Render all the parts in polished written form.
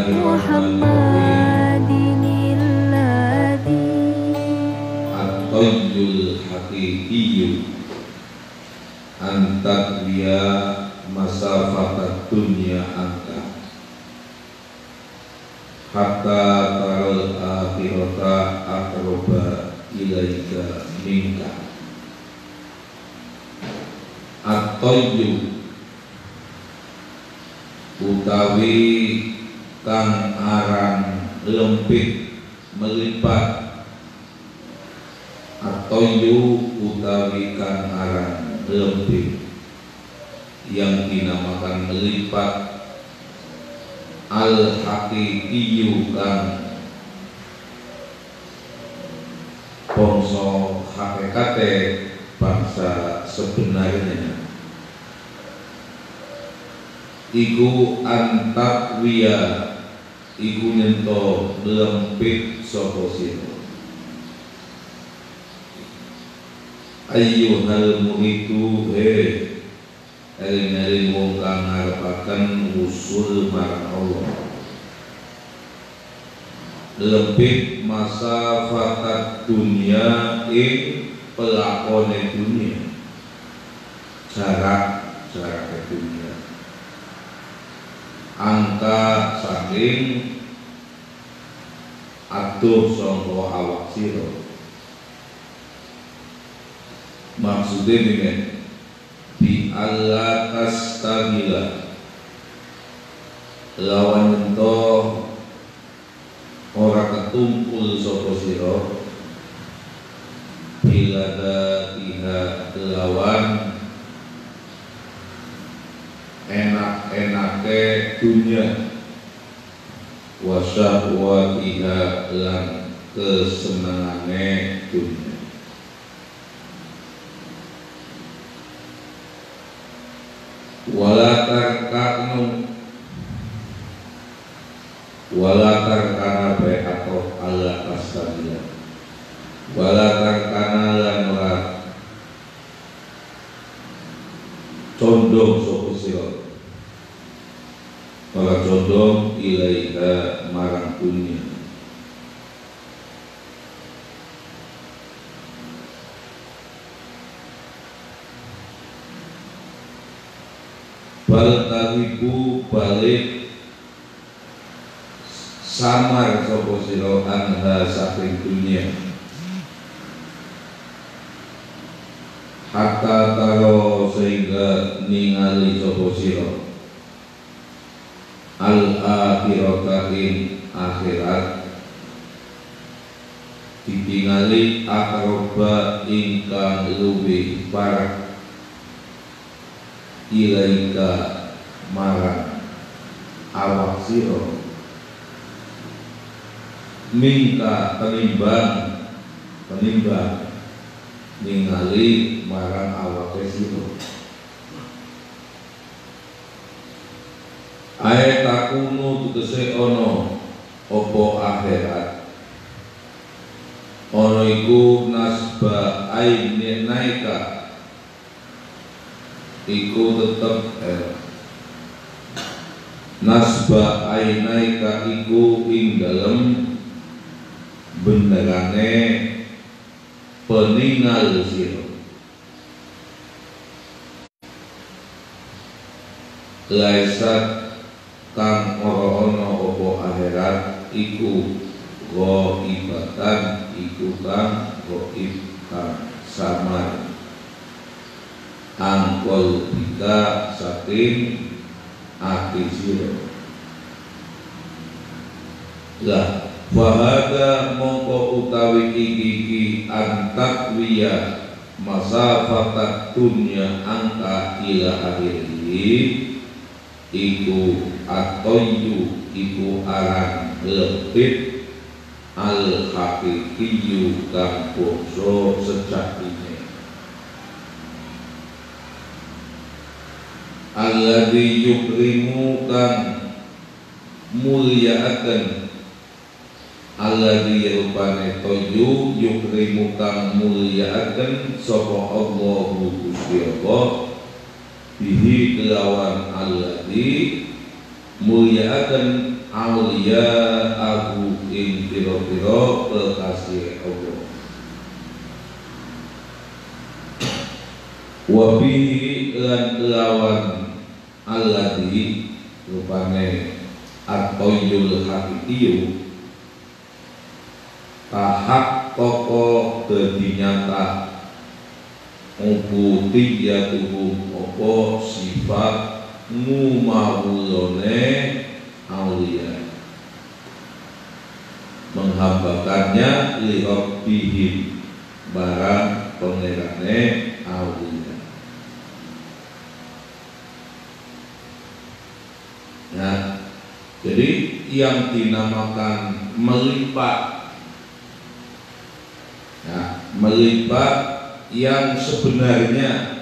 Muhammadin at-tayyul haqiqiyyu antadwiya masafatat dunya angka hatta taral akhirata aqraba ilaika minka. At-tayyu utawi kang aran lempit melipat. At-tayyu utawi kang aran lempit yang dinamakan melipat. Al-haqiqiyyu kang bangsa hakikate bangsa sebenarnya iku antakwiya iku nyento lempit sapa sira. Ayyuhal muhitu eling-eling wong kang ngarepaken usul marang Allah. Lempit masa fatat dunia pelakone dunia, jarak dunia. Angka saking aduh sangka awak sira. Maksudnya dengan bi Allah tastabila lawan ento ora ketumpul sapa sira bila datiha lawan enak-enake dunia wasyahwatiha lan kesenangane dunia. Wala tarkana atau Allah tastabila wala tarkana lan ora condong sapa sira ora condong ilaiha marang dunia. Bal tahibu balik samar sapa sira anha saking dunia hatta taro sehingga ningali sapa sira al akhirata ing akhirat ditingali akroba ingkang luwih parek ilaika marang awak sira minta penimbang ningali marang awak sira. Ayat takunu tegese ono opo akhirat ono iku nasba aine naika iku tetep nasba ainaika iku ing dalem benerane peningal sira. Laisat kang ora ana apa akhirat iku ghaibatan iku kang ghaib kang samar angkol bika saking ati sira. Lah wahada mongko utawi iki antakwiya masafatat dunya angka ila akhiri iku atoyu iku aran lebih al haqiqiyyu kang bangsa sejatine alladzi yukrimu kang mulyaaken alladzi rupane toyu yukrimu kang mulyaaken sapa Allahu Gusti Allah bihi kelawan alladzi mulyaaken aulia abu ing pira-pira kekasih Allah. Wa bihi lan lawan alladzi rupane at-tayyul haqiqiyu tahak toko dadi nyata ubudiyatuhu apa sifat ngumawulone aulia, menghambakannya li rabbihim barang pangerane aulia. Nah, jadi yang dinamakan melipat, nah, melipat yang sebenarnya,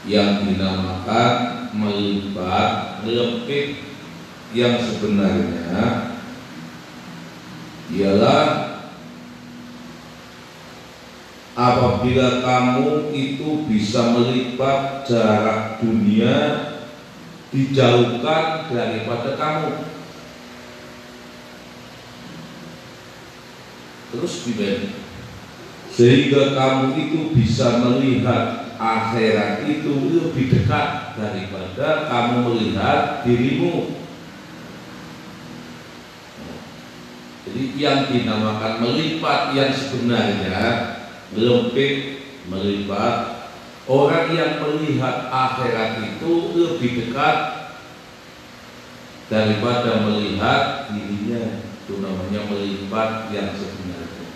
yang dinamakan melipat lepit yang sebenarnya ialah apabila kamu itu bisa melipat jarak dunia dijauhkan daripada kamu. Terus gimana? Sehingga kamu itu bisa melihat akhirat itu lebih dekat daripada kamu melihat dirimu. Jadi yang dinamakan melipat yang sebenarnya lempit melipat, orang yang melihat akhirat itu lebih dekat daripada melihat dirinya. Itu namanya melipat yang sebenarnya.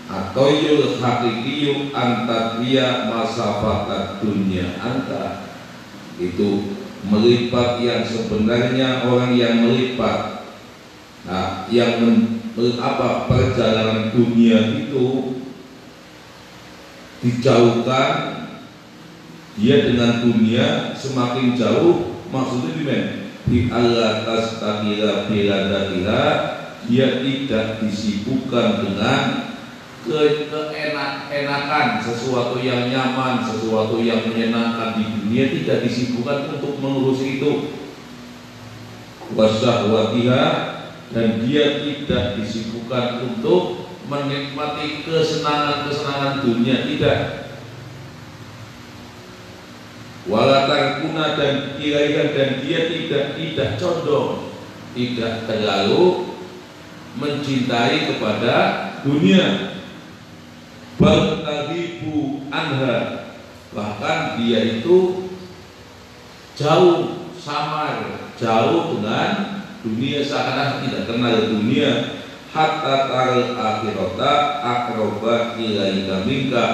Atau yul haqiqiyu antadhiya masafatat dunia anta, itu melipat yang sebenarnya orang yang melipat, nah, yang perjalanan dunia itu dijauhkan dia dengan dunia semakin jauh, maksudnya gimana? Di Allah tastakila biladatiha, dia tidak disibukkan dengan keenak-enakan, sesuatu yang nyaman, sesuatu yang menyenangkan di dunia, tidak disibukkan untuk mengurusi itu. Wasahwatiha, dan dia tidak disibukkan untuk menikmati kesenangan-kesenangan dunia, tidak. Walatarkuna, dan kira-kira, dan dia tidak condong, tidak terlalu mencintai kepada dunia. Baltahibu anha, bahkan dia itu jauh, samar, jauh dengan dunia, seakan-akan tidak kenal dunia. Hatta taral akhirata akroba ilaika minka,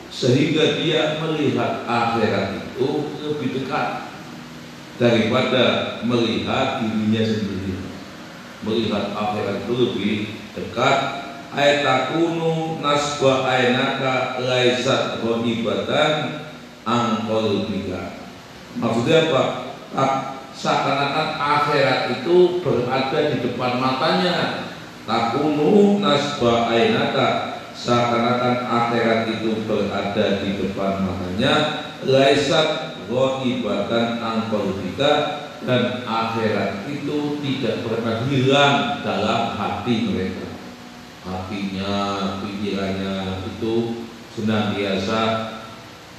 sehingga dia melihat akhirat itu lebih dekat daripada melihat dirinya sendiri. Melihat akhirat itu lebih dekat. Aitakunu nasba ainaka laisat ghaibatan angkol bika. Maksudnya apa? Seakan-akan akhirat itu berada di depan matanya. Takunu nasba ainaka, seakan-akan akhirat itu berada di depan matanya. Laisat ghaibatan angkol bika, dan akhirat itu tidak pernah hilang dalam hati mereka. Hatinya, pikirannya itu senantiasa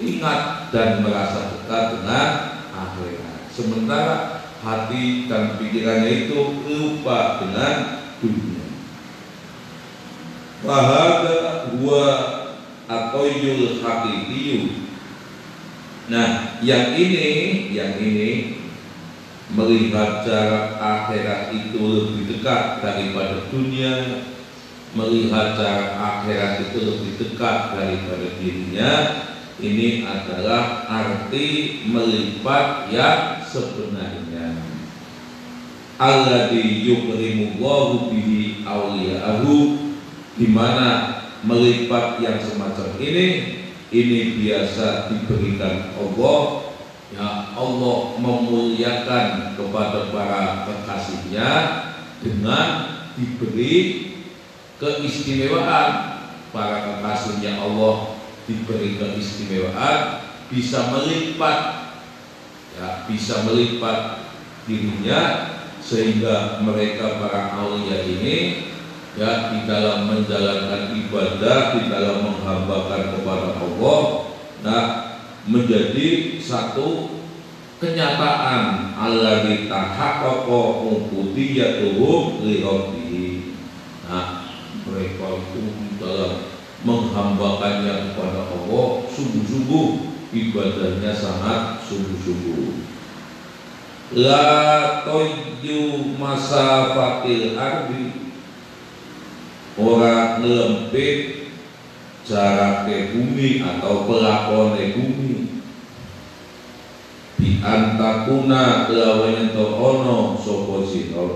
ingat dan merasa dekat dengan akhirat. Sementara hati dan pikirannya itu lupa dengan dunia. Wahada huwa atoyul haqiqiyu. Nah, yang ini melihat jarak akhirat itu lebih dekat daripada dunia, melihat jarak akhirat itu lebih dekat daripada dirinya. Ini adalah arti melipat yang sebenarnya. Alladzi yukrimullahu bihi awliya'ahu, di mana melipat yang semacam ini biasa diberikan Allah. Ya, Allah memuliakan kepada para kekasihnya dengan diberi keistimewaan. Para kekasihnya Allah diberi keistimewaan bisa melipat, ya, bisa melipat dirinya, sehingga mereka para aulia ini, ya, di dalam menjalankan ibadah, di dalam menghambakan kepada Allah, nah, menjadi satu kenyataan alladzi tahaqqaqa ubudiyatuhum li rabbih. Nah, mereka itu dalam menghambakannya kepada Allah sungguh-sungguh, ibadahnya sangat sungguh-sungguh. La toyu masafatil ardi, ora ngelempit jarak ke bumi atau pelakone bumi. Bi antakuna lawan ento ono sapa sira,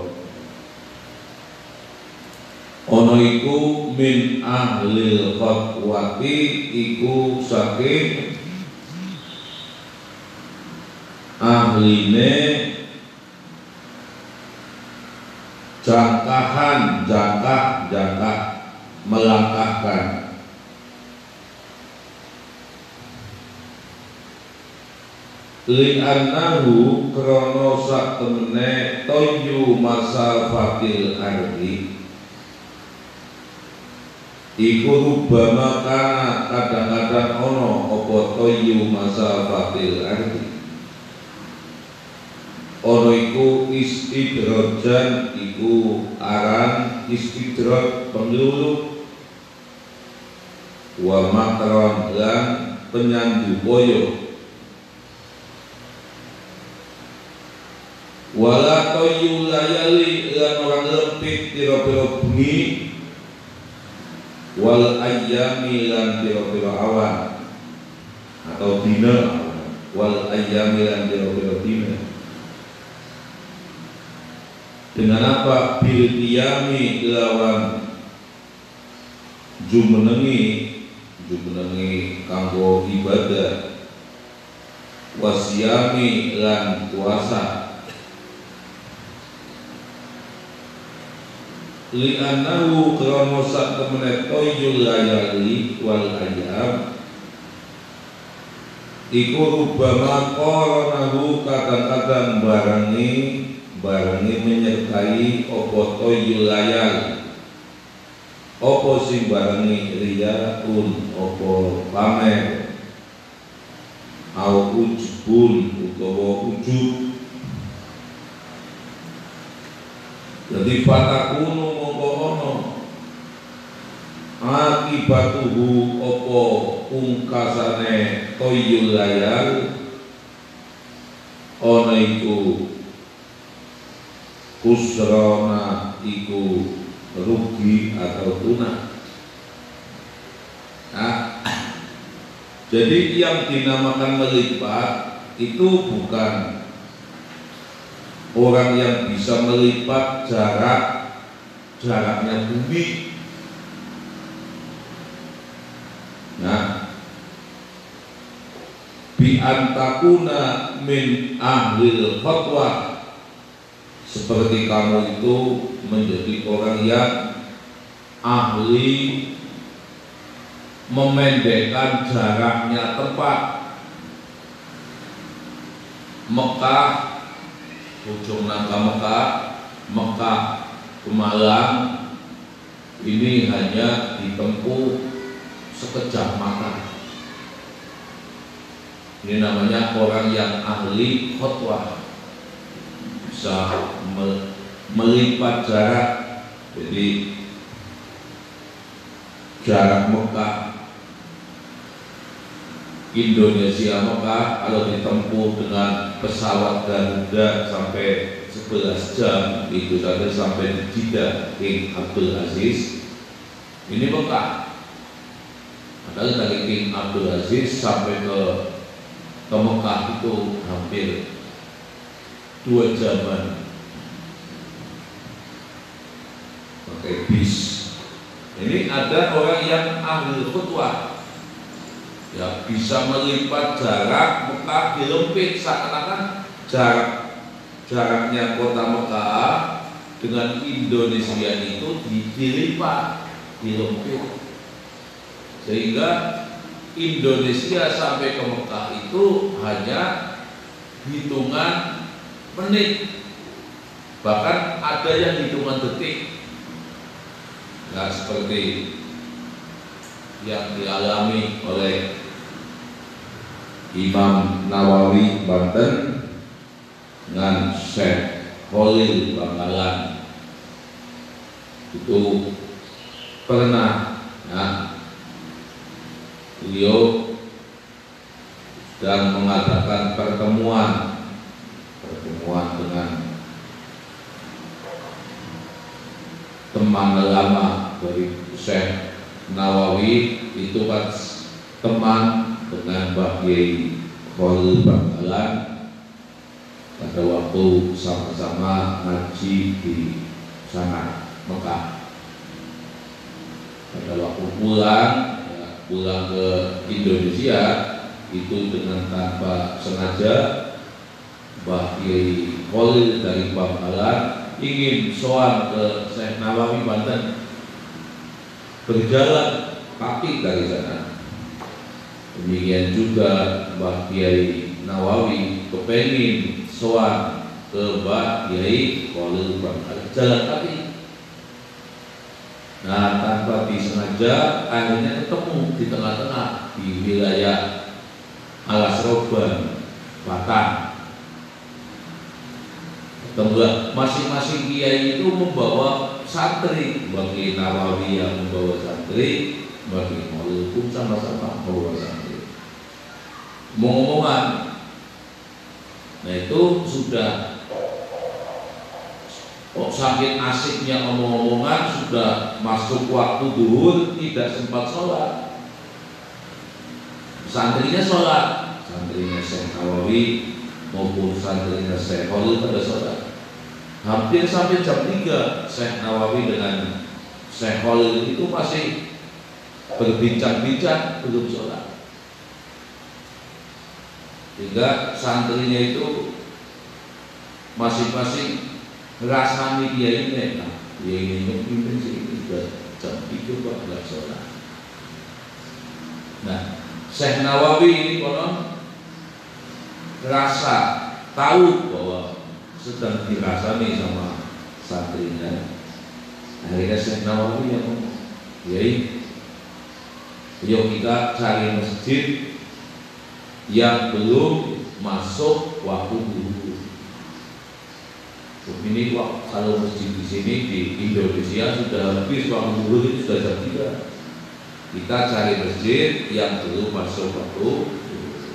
ono iku min ahlil khatwati, iku saking ahline jangkahan, jangkah melangkahkan. Li'annahu krono sak temene toyu masafatil ardi, iku rubama kana kadang-kadang ono apa toyu masafatil ardi, ono iku istidrojan, iku aran istidroj penglulup, wa makron lan penyandu boyo. Wala toyu layali lan orang lempit piro-piro bengi, wal ayyami lan piro-piro awan atau dina, wal ayyami lan piro-piro dina. Dengan apa? Bil qiyami lawan jumenengi kanggo ibadah, wasyami lan puasa. Li'annahu krono sak temene toyul layali wal ayyam, iku rubama qoronahu kadang-kadang barengi menyertai opo toyul layal, opo sing barengi riyaun, opo pamer, au ujbun utawa ujub. Jadi fatakunu mongko ono akibatuhu opo pungkasane toyul layal, ono iku kusrona, iku rugi atau punah. Nah, jadi yang dinamakan melipat itu bukan orang yang bisa melipat jaraknya bumi. Nah, bi antakuna min ahlil khatwah, seperti kamu itu menjadi orang yang ahli memendekkan jaraknya tepat. Mekah, ujung nangka Mekah ke Malang ini hanya ditempuh sekejap mata. Ini namanya orang yang ahli khotwah, bisa melipat jarak. Jadi jarak Mekah Indonesia Mekah kalau ditempuh dengan pesawat Garuda sampai 11 jam, itu saja sampai di Jeddah King Abdul Aziz. Ini Mekah. Padahal dari King Abdul Aziz sampai ke Mekah itu hampir 2 jaman pakai bis. Ini ada orang yang ahli khutbah, ya bisa melipat jarak Mekah dilempit, seakan-akan jaraknya kota Mekah dengan Indonesia itu dilipat, dilempit, sehingga Indonesia sampai ke Mekah itu hanya hitungan menit, bahkan ada yang hitungan detik. Nah, seperti yang dialami oleh Imam Nawawi Banten dengan Syekh Khalil Bangkalan, itu pernah beliau dan mengadakan pertemuan dengan teman lama dari Syekh Nawawi, itu kan teman dengan Mbah Kiai Khalil Bangkalan pada waktu sama-sama ngaji di sana Mekah. Pada waktu pulang ke Indonesia itu dengan tanpa sengaja Mbah Kiai Khalil dari Bangkalan ingin sowan ke Syekh Nawawi Banten, berjalan kaki dari sana. Demikian juga Mbah Kiai Nawawi kepengin sowan ke Mbah Kiai Khalil Bangkalan, jalan kaki. Nah, tanpa disengaja akhirnya ketemu di tengah-tengah di wilayah Alas Roban, Batam. Kemudian masing-masing kiai itu membawa santri, Mbah Kiai Nawawi yang membawa santri, Mbah Kiai Khalil pun sama-sama membawa santri. Ngomong-ngomongan. Nah, itu sudah saking asiknya omong-omongan, sudah masuk waktu duhur tidak sempat sholat. Santrinya sholat, santrinya Syekh Nawawi maupun santrinya Syekh Khalil pada sholat. Hampir sampai jam 3 Syekh Nawawi dengan Syekh Khalil itu masih berbincang-bincang, belum sholat. Sehingga santrinya itu masing-masing rasani dia ini, dia ini memimpin sih sudah jam 3 kok nggak sholat. Nah, Syekh Nawawi ini konon rasa tahu bahwa sedang dirasani sama santrinya. Akhirnya Syekh Nawawi yang ngomong, "Yai, yuk kita cari masjid yang belum masuk waktu duhur." Ini kalau masjid di sini di Indonesia sudah habis waktu duhur, itu sudah jam 3. Kita cari masjid yang belum masuk waktu duhur.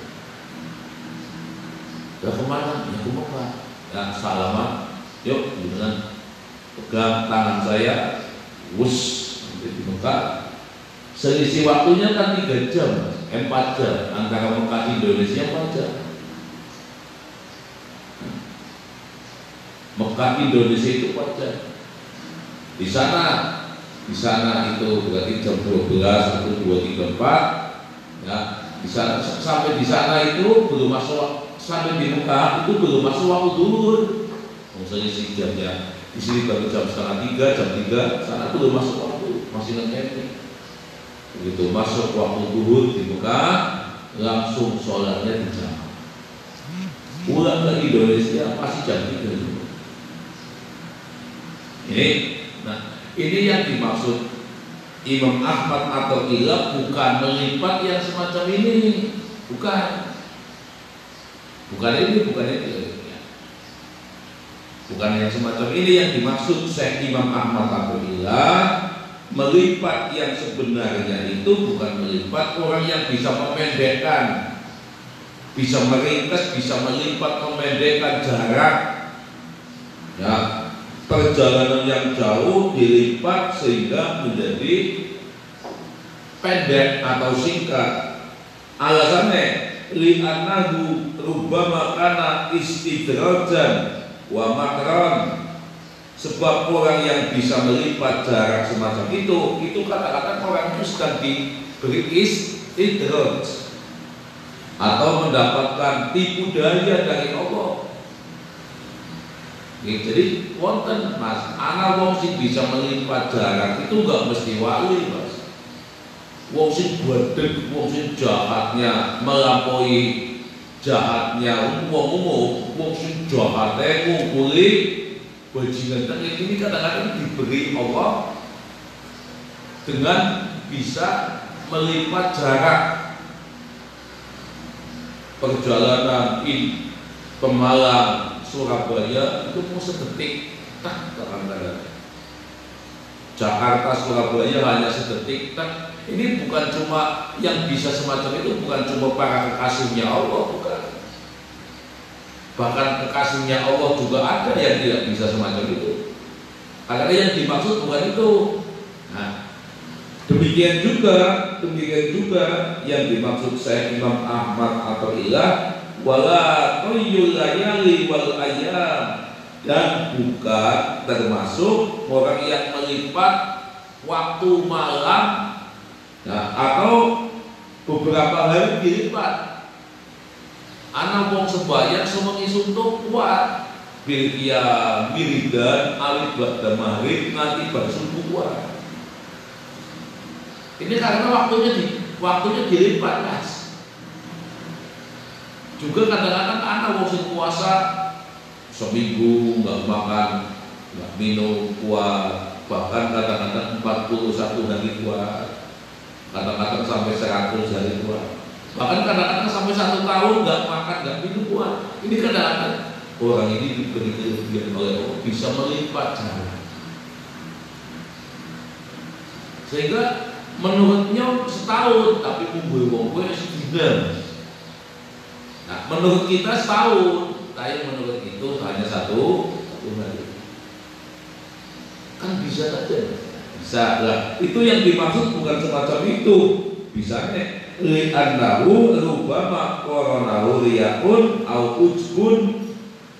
Ya kemana? Ya ke Mekah. Ya salaman. Yuk, dengan pegang tangan saya, wus sampai di Mekah. Selisih waktunya kan 3 jam, 4 jam antara Mekah Indonesia 4 jam. Mekah Indonesia itu 4 jam. Di sana itu berarti jam 12, 1, 2, 3, 4. Ya, di sana, sampai di sana itu belum masuk, sampai di Mekah itu belum masuk waktu duhur. Selisih jamnya. Di sini baru jam setengah 3, jam 3, sana belum masuk waktu, masih nge-camping. Begitu masuk waktu duhur di Mekah, langsung sholatnya di jam. Pulang ke Indonesia masih jam 3. Ini yang dimaksud Imam Ahmad atau Ilab, bukan melipat yang semacam ini, bukan ini, bukan yang semacam ini yang dimaksud Syekh Imam Ahmad atau Ilab. Melipat yang sebenarnya itu bukan melipat orang yang bisa memendekkan, bisa meringkas, bisa melipat, memendekkan jarak, ya. Perjalanan yang jauh dilipat sehingga menjadi pendek atau singkat. Alasannya li'annahu rubbama kana istidrajan wa makran. Sebab orang yang bisa melipat jarak semacam itu kata-kata orang itu sedang diberi istidraj atau mendapatkan tipu daya dari Allah. Jadi wonten Mas, ana wong sing bisa melipat jarak itu enggak mesti wali, Mas. wong sing gwadeg, wong sing jahatnya melampaui jahatnya wong umum, wong sing jahate ngumpuli bajingan. Ini kadang-kadang diberi Allah dengan bisa melipat jarak perjalanan Pemalang Surabaya itu mau sedetik, tak kadang-kadang. Jakarta Surabaya hanya sedetik, tak. Ini bukan cuma yang bisa semacam itu, bukan cuma para kekasihnya Allah, bukan. Bahkan kekasihnya Allah juga ada yang tidak bisa semacam itu. Karena yang dimaksud bukan itu. Nah, demikian juga yang dimaksud Syekh Imam Ahmad Athaillah wala qayyul layali wal ayyam, dan bukan termasuk orang yang melipat waktu malam, nah, atau beberapa hari dilipat. Anak wong sembahyang semengi suntuk kuat bilkia miridan alif ba'da maghrib nanti bar subuh kuat. Ini karena waktunya dilipat, Mas. Juga kadang-kadang anak wong sing puasa seminggu nggak makan, nggak minum kuat, bahkan kadang-kadang 41 hari kuat, kadang-kadang sampai 100 hari kuat, bahkan kadang-kadang sampai 1 tahun nggak makan, nggak minum kuat. Ini kadang-kadang orang ini diberi kelebihan oleh Allah, bisa melipat jalan. Sehingga menurutnya setahun, tapi kumpul wong gue sedina. Nah, menurut kita setahun, tapi menurut itu hanya satu hari. Kan bisa saja, bisa lah. Itu yang dimaksud bukan semacam itu. Bisanya li'annahu rubama qoronahu riyakun au ujbun,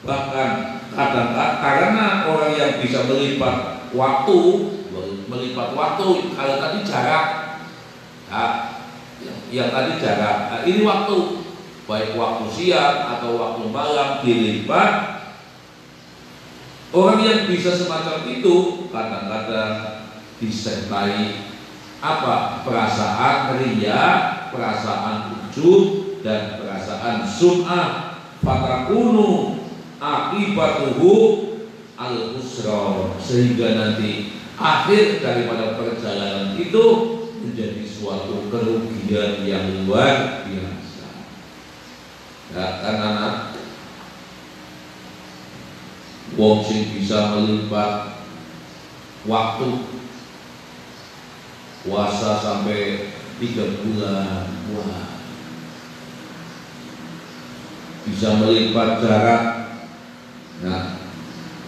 bahkan kadang-kadang karena orang yang bisa melipat waktu, kalau tadi jarak, nah, yang tadi jarak, nah, ini waktu, baik waktu siang atau waktu malam dilipat. Orang yang bisa semacam itu kadang-kadang disertai apa? Perasaan riya, perasaan ujub, dan perasaan sum'ah. Fatakunu akibatuhu al-usra, sehingga nanti akhir daripada perjalanan itu menjadi suatu kerugian yang luar biasa. Ya, kan anak wong sing bisa melipat waktu puasa sampai 3 bulan, wah, bisa melipat jarak. Nah,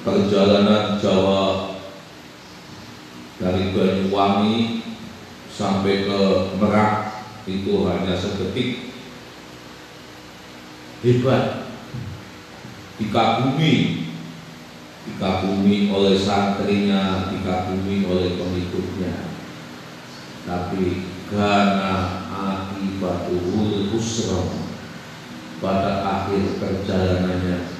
perjalanan Jawa dari Banyuwangi sampai ke Merak itu hanya sedetik. Hebat, dikagumi oleh santrinya, dikagumi oleh pengikutnya. Tapi karena akibatuhul usra, pada akhir perjalanannya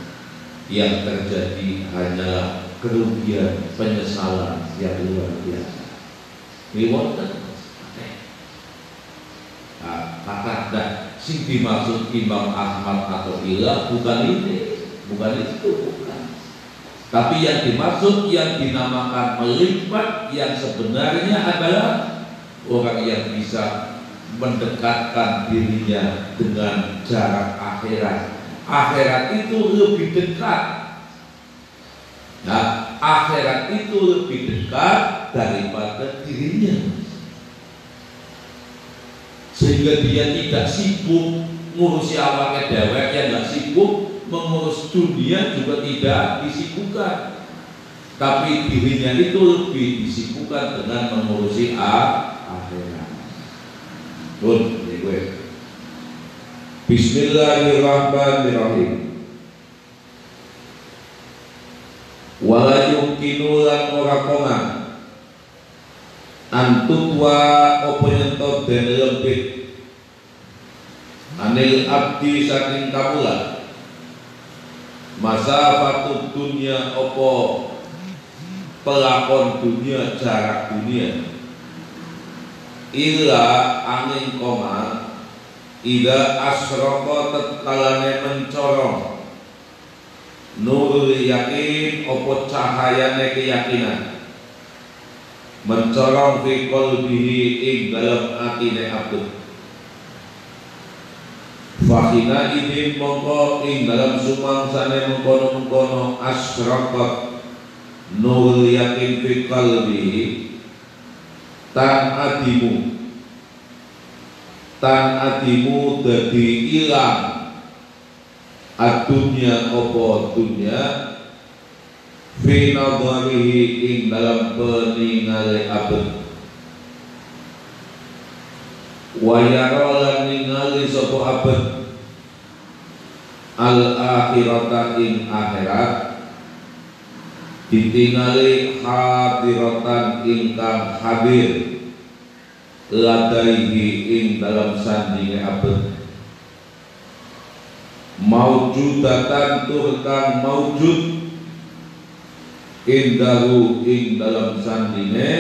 yang terjadi hanyalah kerugian, penyesalan yang luar biasa. Riwayat kata sing dimaksud Imam Ahmad Athaillah bukan itu, bukan. Tapi yang dimaksud, yang dinamakan melipat, yang sebenarnya adalah orang yang bisa mendekatkan dirinya dengan jarak akhirat. Akhirat itu lebih dekat. Nah, akhirat itu lebih dekat daripada dirinya. Sehingga dia tidak sibuk ngurusi awake dewek, yang nggak sibuk mengurus dunia juga tidak disibukkan. Tapi dirinya itu lebih disibukkan dengan mengurusi akhirat. Bismillahirrahmanirrahim. Wala yumkinu lan ora kongan antutwa opo nyentot den lempit anil abdi saking kamula masa patut dunia opo pelakon dunia, jarak dunia illa angin koma ida asroko tetkalane mencorong nur yakin opo cahayane keyakinan mencorong fi qalbihi ing dalam atine abd fakhina idin mongko ing dalam sumangsane mengkono-mengkono asraqat nur yakin fi qalbihi tan adimu dadi ilang adunya opo dunya fi nadharihi ing dalam peningale abad wa yara ningali sapa abad al akhirata ing akhirat ditingali hadiratan ingkang hadir ladaihi ing dalam sandinge abad maujudatan tur kang maujud indahu ing dalam sandine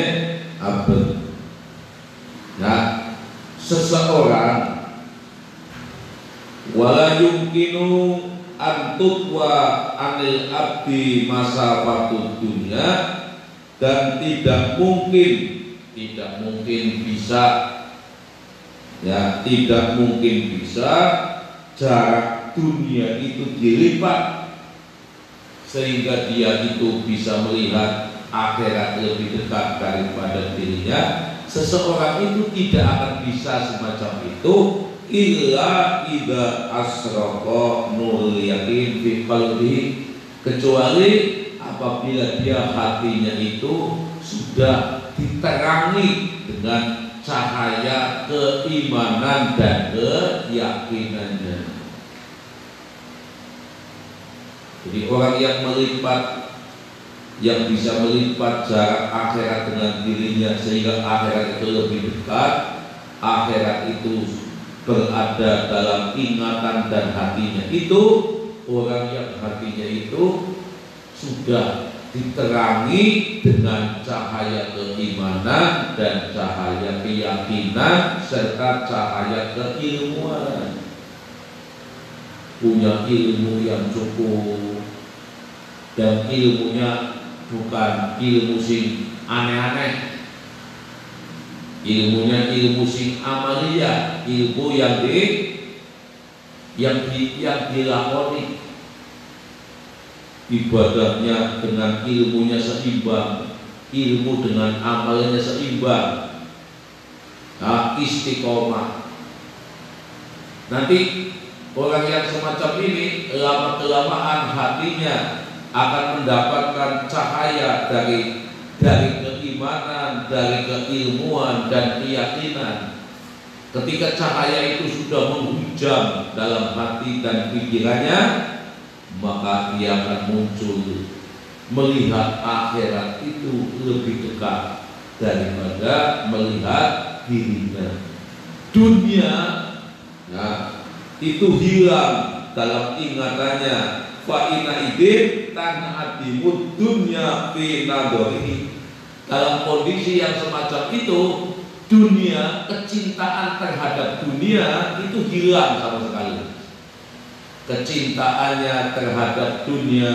abad. Nah, seseorang wala yumkinu antutwa anil abdi masafatud dunya dan tidak mungkin bisa jarak dunia itu dilipat sehingga dia itu bisa melihat akhirat lebih dekat daripada dirinya. Seseorang itu tidak akan bisa semacam itu illa idza asraqa nurul yakin fi qalbihi, kecuali apabila dia hatinya itu sudah diterangi dengan cahaya keimanan dan keyakinannya. Jadi orang yang bisa melipat jarak akhirat dengan dirinya sehingga akhirat itu lebih dekat, akhirat itu berada dalam ingatan dan hatinya, itu orang yang hatinya itu sudah diterangi dengan cahaya keimanan dan cahaya keyakinan serta cahaya keilmuan, punya ilmu yang cukup dan ilmunya bukan ilmu sing aneh-aneh, ilmunya ilmu sing amalia, ilmu yang dilakoni, ibadahnya dengan ilmunya seimbang, ilmu dengan amalnya seimbang. Nah, istiqomah. Nanti orang yang semacam ini lama-kelamaan hatinya akan mendapatkan cahaya dari keimanan, dari keilmuan dan keyakinan. Ketika cahaya itu sudah menghujam dalam hati dan pikirannya, maka dia akan muncul melihat akhirat itu lebih dekat daripada melihat dirinya. Dunia, nah, itu hilang dalam ingatannya. Fa'ina idin tan'adimud dunya fi nadharihi. Dalam kondisi yang semacam itu, dunia, kecintaan terhadap dunia itu hilang sama sekali. Kecintaannya terhadap dunia,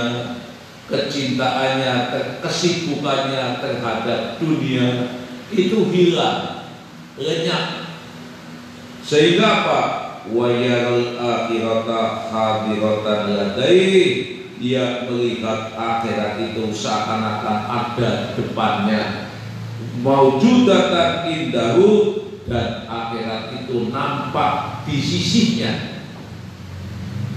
kesibukannya terhadap dunia itu hilang, lenyap. Sehingga apa? Wa yaral akhirata hadiratan ladaihi, dia melihat akhirat itu seakan-akan ada depannya, maujudatan indahu, dan akhirat itu nampak di sisinya.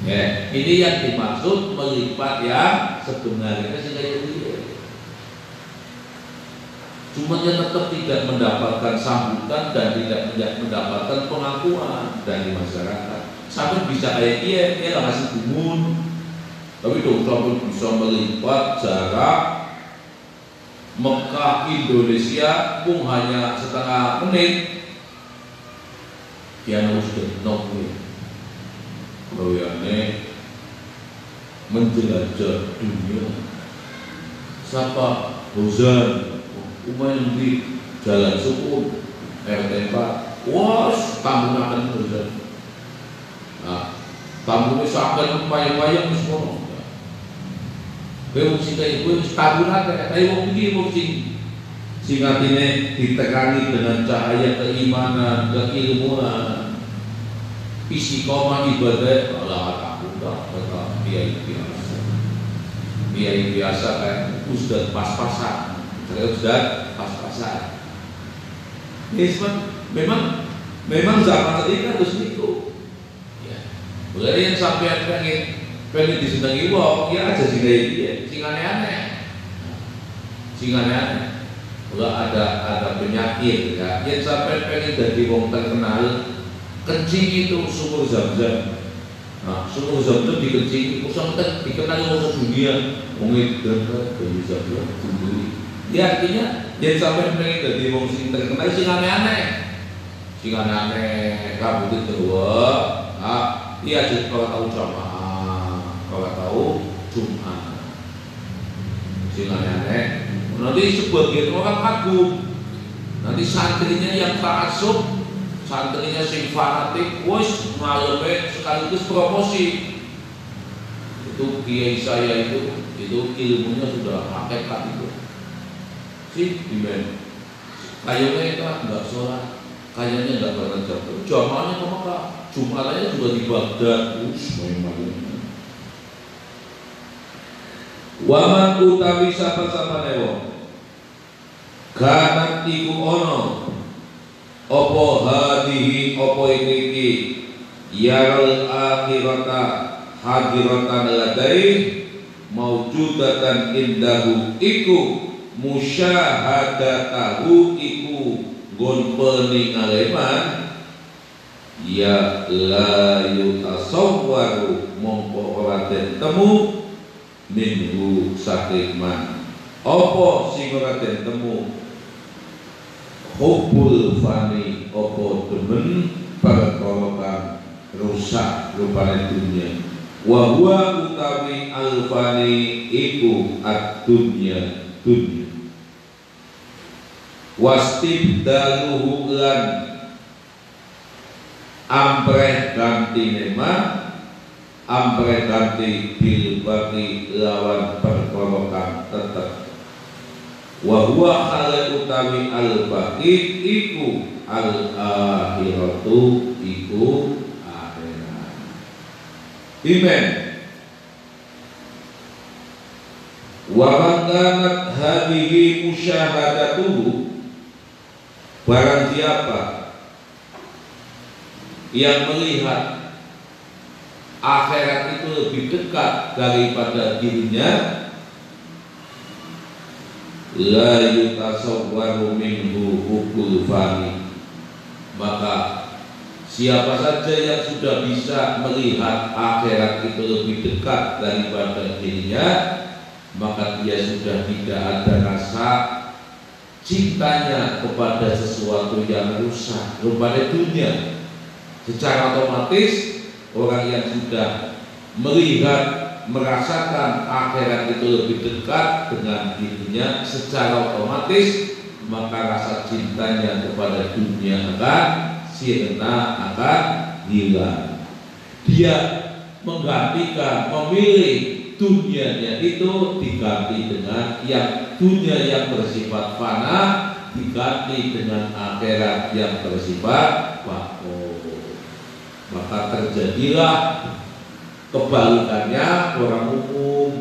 Ya, ini yang dimaksud melipat yang sebenarnya cuma dia tetap tidak mendapatkan sambutan dan tidak mendapatkan pengakuan dari masyarakat. Sampai bisa kayak dia lah masih gumun, tapi sampai bisa melipat jarak Mekah Indonesia pun hanya setengah menit. Dia sudah nongol, proyeknya menjelajah dunia. Siapa? Bozan Umayan di Jalan Sukun, RT 4 wah tamu akan terus. Nah, tamu ini seakan payung-payung semua. Kowe sing kaya kowe tamu akeh, kaya wong iki wong sing atine diterangi dengan cahaya keimanan, keilmuan, istiqomah ibadah, Allah takut kata kiai biasa. Kiai biasa kayak ustaz pas-pasan, ustaz pas-pasan. Memang zaman ini kan terus itu. Ya. Mulai yang sampai pengen disenangi wong, ya aja sing dia, sing aneh-aneh. Sing aneh-aneh. Kalau ada penyakit ya, yang sampai pengen jadi wong terkenal, kencing itu sumur Zam-Zam. Nah, sumur Zam-Zam dikencing, sampai dikenal wong sedunia, wong itu dari Zam-Zam sendiri. Ya artinya yang sampai pengen jadi wong sing terkenal sing aneh-aneh, rambut tua, iya jadi kalau tahu jamaah, kalau tahu Jumat, sing aneh-aneh. Nanti sebagian orang kagum, nanti santrinya yang ta'assub, santrinya sing fanatik, wis ngaleme sekaligus promosi. Itu kiai saya itu ilmunya sudah hakikat itu. Si dimen, kayaknya kan nggak sholat, kayaknya nggak pernah jatuh. Jamaahnya ke Mekah, Jumatnya juga di Baghdad, memang. Waman utawi sapa-sapa newo kanat iku ono opo hadihi opo iki yaral akhirata hadiratan ladai maujudatan indahu iku musyahadatahu iku gon peningaleman ya la yutasawwaru mongko ora den temu minhu sakikman opo sing ora den temu hubul fani opo demen perkara kang rusak rupane dunia wa huwa utawi al fani iku ad-dunya dunya wastibdaluhu lan ampreh gantine ampreh ganti bil bagi lawan perkara kang tetep wa huwa hal utawi al baqi iku al akhiratu iku akhirat. Amen. Wa man kanat hadhihi musyahadatuhu barang siapa yang melihat akhirat itu lebih dekat daripada dirinya, la yutasawwaru minhu hukul fani, maka siapa saja yang sudah bisa melihat akhirat itu lebih dekat daripada dirinya, maka dia sudah tidak ada rasa cintanya kepada sesuatu yang rusak, kepada dunia. Secara otomatis orang yang sudah melihat, merasakan akhirat itu lebih dekat dengan dirinya, secara otomatis maka rasa cintanya kepada dunia akan sirna, akan hilang. Dia menggantikan, memilih dunianya itu diganti dengan yang dunia yang bersifat fana, diganti dengan akhirat yang bersifat baqo. Maka terjadilah kebalikannya orang umum.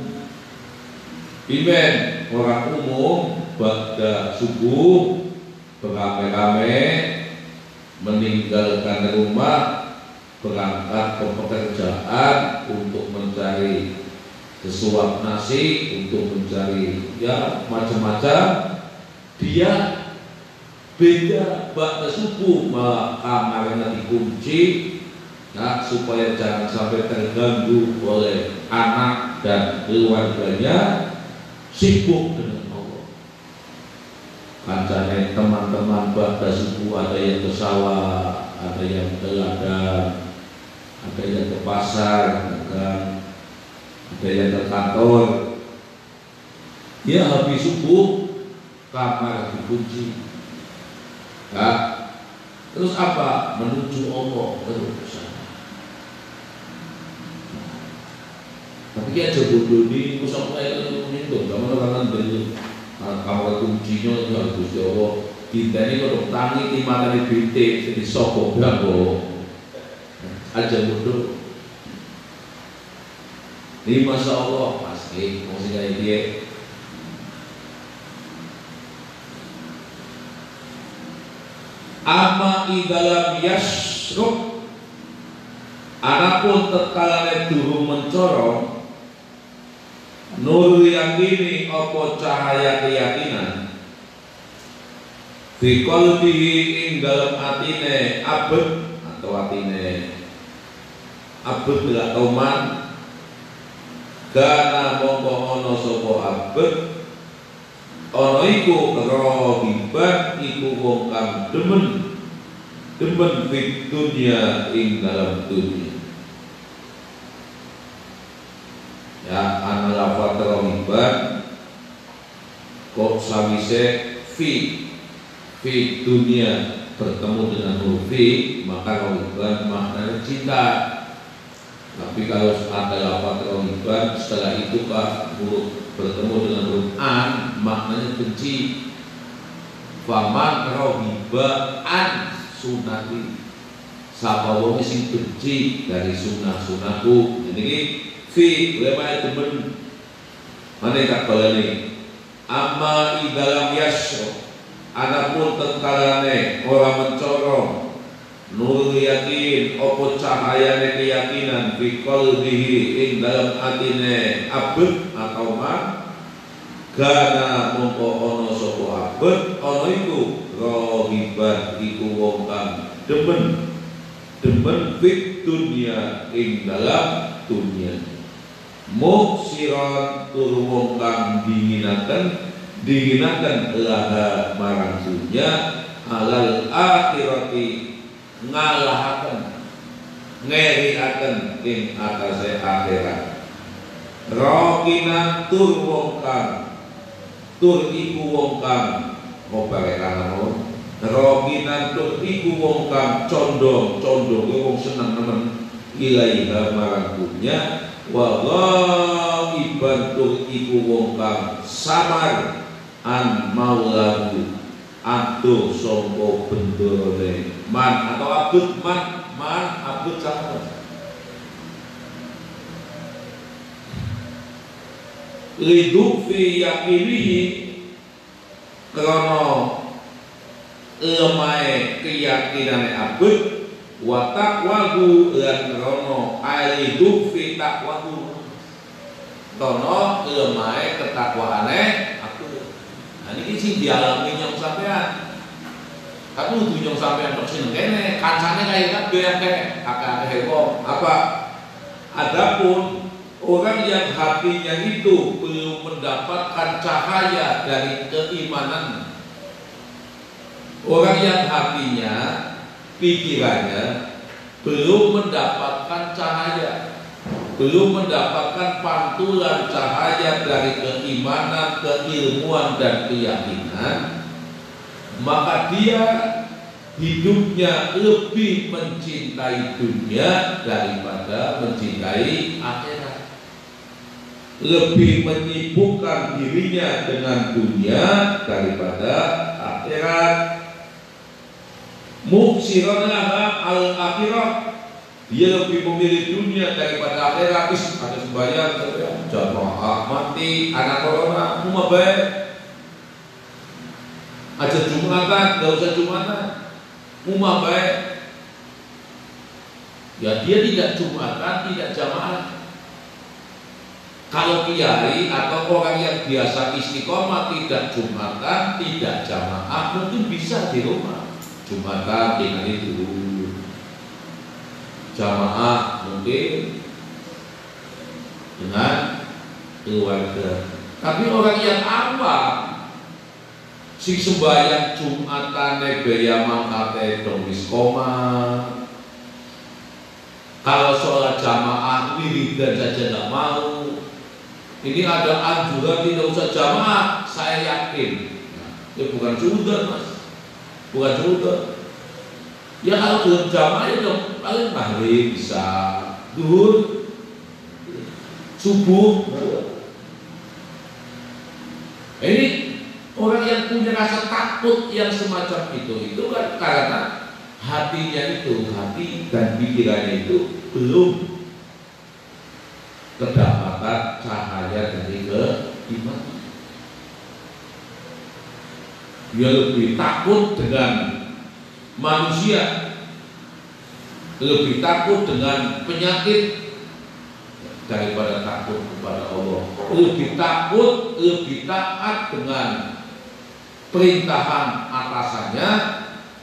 Imen orang umum pada subuh beramai-ramai meninggalkan rumah, berangkat ke pekerjaan untuk mencari sesuap nasi, untuk mencari ya macam-macam. Dia beda pada subuh malah kamarnya dikunci. Nah, supaya jangan sampai terganggu oleh anak dan keluarganya, sibuk dengan Allah. Kancane teman-teman pada subuh ada yang ke sawah, ada yang ke ladang, ada yang ke pasar, ada yang ke kantor. Ya habis subuh kamar dikunci. Nah, Terus apa? Menuju Allah terus. Tapi dia aja bodoh ini, aku sampai itu, kamu orang beli kamar kuncinya itu harus Allah. Kita ini kalau tangi lima kali bintik, jadi sokok berapa? Aja bodoh. Ini masya Allah pasti, masih kayak dia. Amma idalam yasruk, anapun tekalane durung mencorong, nur yakini apa cahaya keyakinan, di qalbihi ing dalam atine abad atau atine abad bila kauman, kana mongko ana sapa abad. Ana iku rohiban iku wong kang demen fid dunya ing dalam dunia. Ya ana lafaz rohiban kok sawise fi dunia bertemu dengan huruf fi, maka rohiban maknanya cinta. Tapi kalau ada lafaz rohiban setelah itu kah huruf bertemu dengan huruf an, maknanya benci. Faman rohiba an sunati, sapa wong sing benci dari sunah-sunahku. Ini fi lemah temen mana tak balani. Amma idalam yasro, anapun tengkalane orang mencorong, nur yakin opo cahayane keyakinan fi qalbihi ing dalam atine abad atau man, gana mongko ana sapa abad, ana iku rohiban iku wong kang demen fit dunya ing dalam dunia, muksiran tur wong kang dinginaken laha marang dunya, alal akhirati ngalahaken ngeriaken ing atase akhirat. Rokinan tur wong kang tur iku wong kang ngobare kanano. Rokinan tur iku wong kang condong wong seneng nemen ilaiha marang dunya. Wa ghaiban tur iku wong kang samar an maulahu atuh sangka bendorone man atau abud man abud sama. Lidu fi yakinihi krana lemahe keyakinane abud, wa taqwahu lan krana alidu fi taqwahu krana lemahe ketakwaane abud. Nah ini sing dialami nyong sampean. Kamu kudu nyong sampean kok seneng kene, kancane kaya kabeh akeh wong. Apa? Adapun orang yang hatinya itu belum mendapatkan cahaya dari keimanan, orang yang hatinya, pikirannya belum mendapatkan cahaya, belum mendapatkan pantulan cahaya dari keimanan, keilmuan dan keyakinan, maka dia hidupnya lebih mencintai dunia daripada mencintai akhirat, lebih menyibukkan dirinya dengan dunia daripada akhirat. Muksiran laha al akhirat, dia lebih memilih dunia daripada akhirat. Ada sembahyang, jamaah mati, anak corona, semua baik. Ada jumatan, gak usah jumatan, semua baik. Ya dia tidak jumatan, tidak jamaah. Kalau kiai atau orang yang biasa istiqomah tidak jumatan, tidak jamaah, mungkin bisa di rumah. Jumatan dengan itu, jamaah mungkin dengan keluarga. Tapi orang yang awam, si sembahyang jumatan gaya mangkate dong iskoma. Kalau sholat jamaah wiridan saja tidak mau. Ini ada anjuran tidak usah jamaah, saya yakin. Nah, ya bukan sudah mas, bukan sudah. Ya kalau belum jamaah ya paling maghrib bisa, duhur, subuh. Ini orang yang punya rasa takut yang semacam itu kan karena hatinya itu, hati dan pikirannya itu belum kedapatan cahaya dari keimanan. Dia lebih takut dengan manusia, lebih takut dengan penyakit daripada takut kepada Allah. Lebih takut, lebih taat dengan perintahan atasannya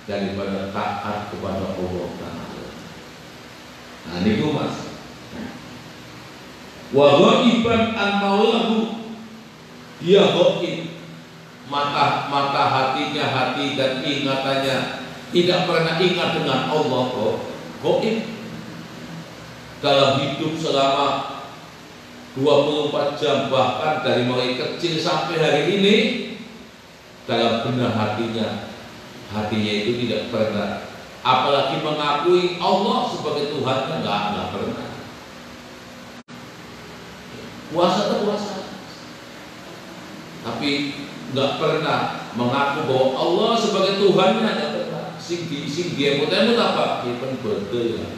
daripada taat kepada Allah Ta'ala. Nah ini mas. Wa ghaiban an maulahu, dia ghaib, mata hatinya, hati dan ingatannya tidak pernah ingat dengan Allah. Ghaib dalam hidup selama 24 jam, bahkan dari mulai kecil sampai hari ini, dalam benak hatinya itu tidak pernah, apalagi mengakui Allah sebagai Tuhan, enggak pernah. Puasa itu puasa, tapi enggak pernah mengaku bahwa Allah sebagai Tuhannya, enggak pernah. Sing emut apa? Ipen betul ya.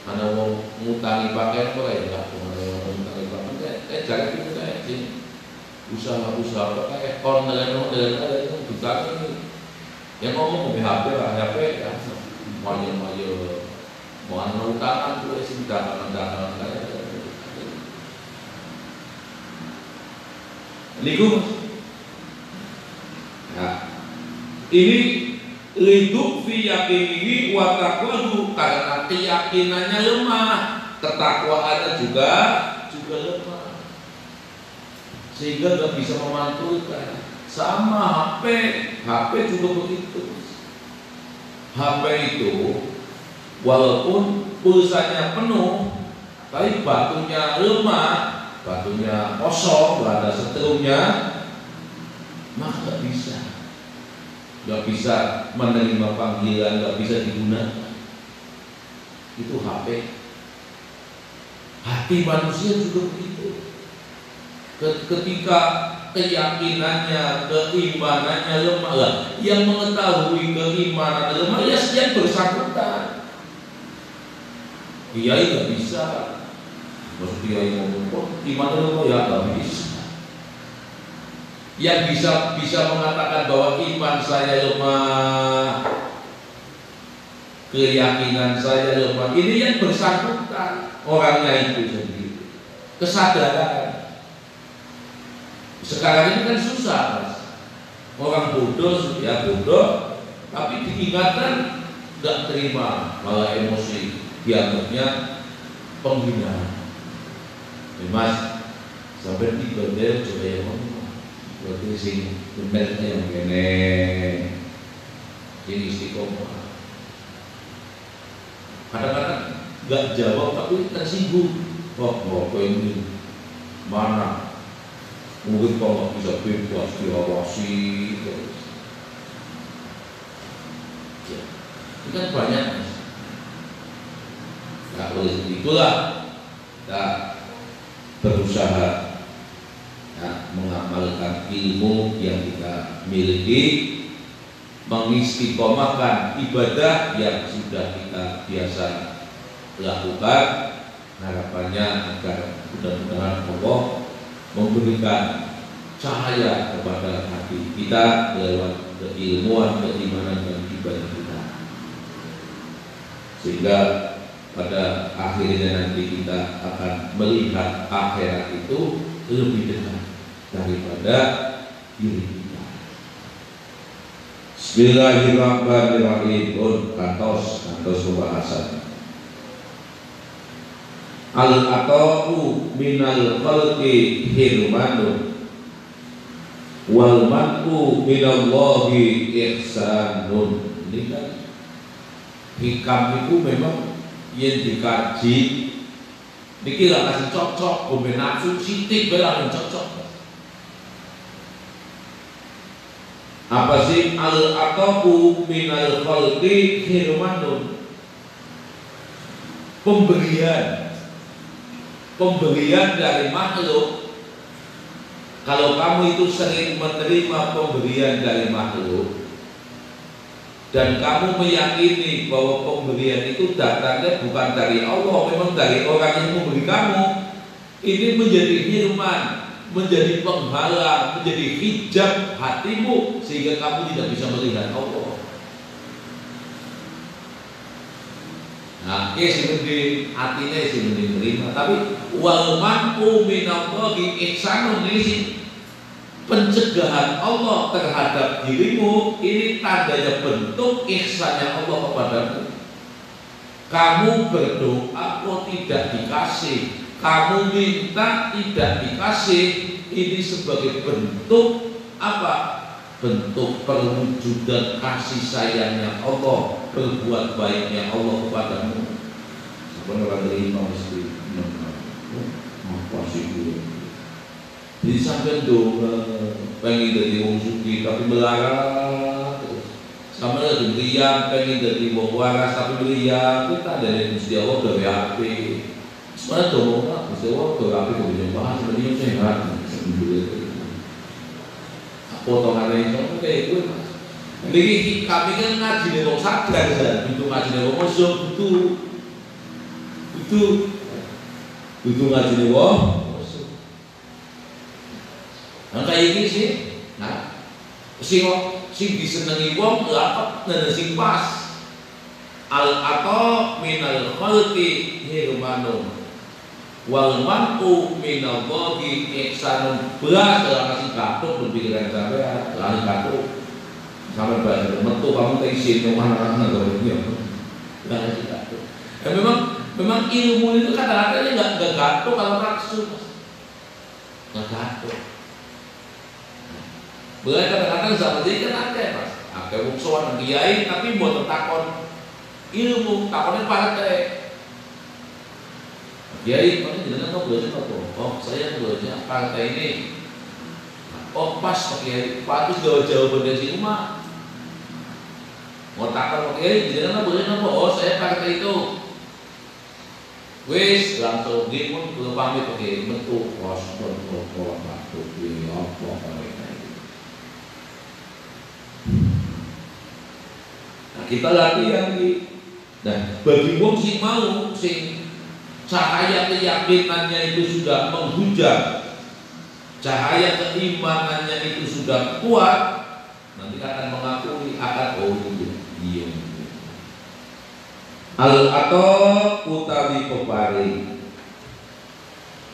Mana mau ngutangi pakaian kok ya enggak, ngutangi pakaian jangan itu kayak sini. Usaha kayak online itu bukan ini. Yang ngomong HP lah, HP ya, mau utangan tuh sih dagangan kayak niku. Nah, ini hidup fi yakinihi wa taqwahu, karena keyakinannya lemah, ketakwaannya juga lemah, sehingga nggak bisa memantulkan. Sama HP juga begitu. HP itu walaupun pulsanya penuh, tapi batunya lemah, batunya kosong, nggak ada setrumnya, maka nggak bisa menerima panggilan, nggak bisa digunakan. Itu HP. Hati manusia juga begitu. Ketika keyakinannya, keimanannya lemah, lah yang mengetahui keimanan lemah ya yang bersangkutan. Dia nggak bisa. Maksud dia ngomong iman lemah ya nggak bisa. Yang bisa mengatakan bahwa iman saya lemah, keyakinan saya lemah, ini yang bersangkutan orangnya itu sendiri. Kesadaran. Sekarang ini kan susah, mas. Orang bodoh ya bodoh, tapi diingatkan nggak terima, malah emosi, dianggapnya penghinaan. Mas, sampai di bandar coba yang ngomong, berarti sing benernya yang gini, ini istiqomah. Kadang-kadang nggak jawab tapi tersinggung. Kok ini mana? Mungkin kalau bisa bebas diawasi, ya, itu kan banyak. Nah, oleh itulah kita berusaha mengamalkan ilmu yang kita miliki, mengistiqomahkan ibadah yang sudah kita biasa lakukan. Harapannya agar mudah-mudahan Allah memberikan cahaya kepada hati kita lewat keilmuan, keimanan dan ibadah kita, sehingga pada akhirnya nanti kita akan melihat akhirat itu lebih dekat daripada diri kita. Bismillahirrahmanirrahim. Kantos pembahasan. Al-ata'u minal khalqi hirmanun wal man'u minallahi ihsanun. Ini kan hikam itu memang yang dikaji niki lah kasih cocok kombinasi sitik bela yang cocok. Apa sih al-atafu minal khalqi hirmanun? Pemberian dari makhluk. Kalau kamu itu sering menerima pemberian dari makhluk dan kamu meyakini bahwa pemberian itu datangnya bukan dari Allah, memang dari orang yang memberi kamu, ini menjadi hirman, menjadi penghalang, menjadi hijab hatimu sehingga kamu tidak bisa melihat Allah. Nah, sing mending atine sing mending nerima, tapi wal man'u minallahi ihsanun, ini pencegahan Allah terhadap dirimu, ini tandanya bentuk ihsannya Allah kepadamu. Kamu berdoa kok tidak dikasih, kamu minta tidak dikasih, ini sebagai bentuk apa? Bentuk perwujudan kasih sayangnya Allah, berbuat baiknya Allah kepadamu. Sebenarnya terima mesti apa sih itu? Jadi sampai doa pengen jadi wong suci tapi melarat, sama lagi beriang pengen jadi wong waras tapi beriang, kita dari Gusti Allah gawe api. Sebenarnya doa Gusti Allah gawe api kemudian bahas sebenarnya sehat sebetulnya. Potongan itu kayak gue mas. Jadi kami kan ngaji nih wong sadar kan, itu ngaji nih wong musuh itu ngaji nih wong musuh. Nah kayak gini sih, nah sing disenengi wong lapet dan sing pas. Al-ata minal khalqi hirmanun wal man'u minallahi ihsanun. Belas dalam kasih kartu berpikiran sampai lari kartu sampai bahasa metu kamu tak isi anak-anak nggak kasih kartu. Memang ilmu itu kata-katanya nggak kartu kalau praksu nggak kartu. Belas kata-kata seperti kan ada mas. Ada buksuan kiai tapi buat takon ilmu takonnya partai. Kiai, mana jenengan mau belajar apa? Oh, saya belajar partai ini. Oh, pas Pak Kiai, patut jawab dari sini mah. Mau takkan Pak Kiai, jenengan mau belajar apa? Oh, saya partai itu. Wis, langsung dia pun belum pamit Pak Kiai, metu kos berpokok patut ini apa mereka itu. Nah, kita latihan nih. Nah, bagi wong sing mau sing cahaya keyakinannya itu sudah menghujam, cahaya keimanannya itu sudah kuat, nanti akan mengakui akan iya. Al-ato utawi peparing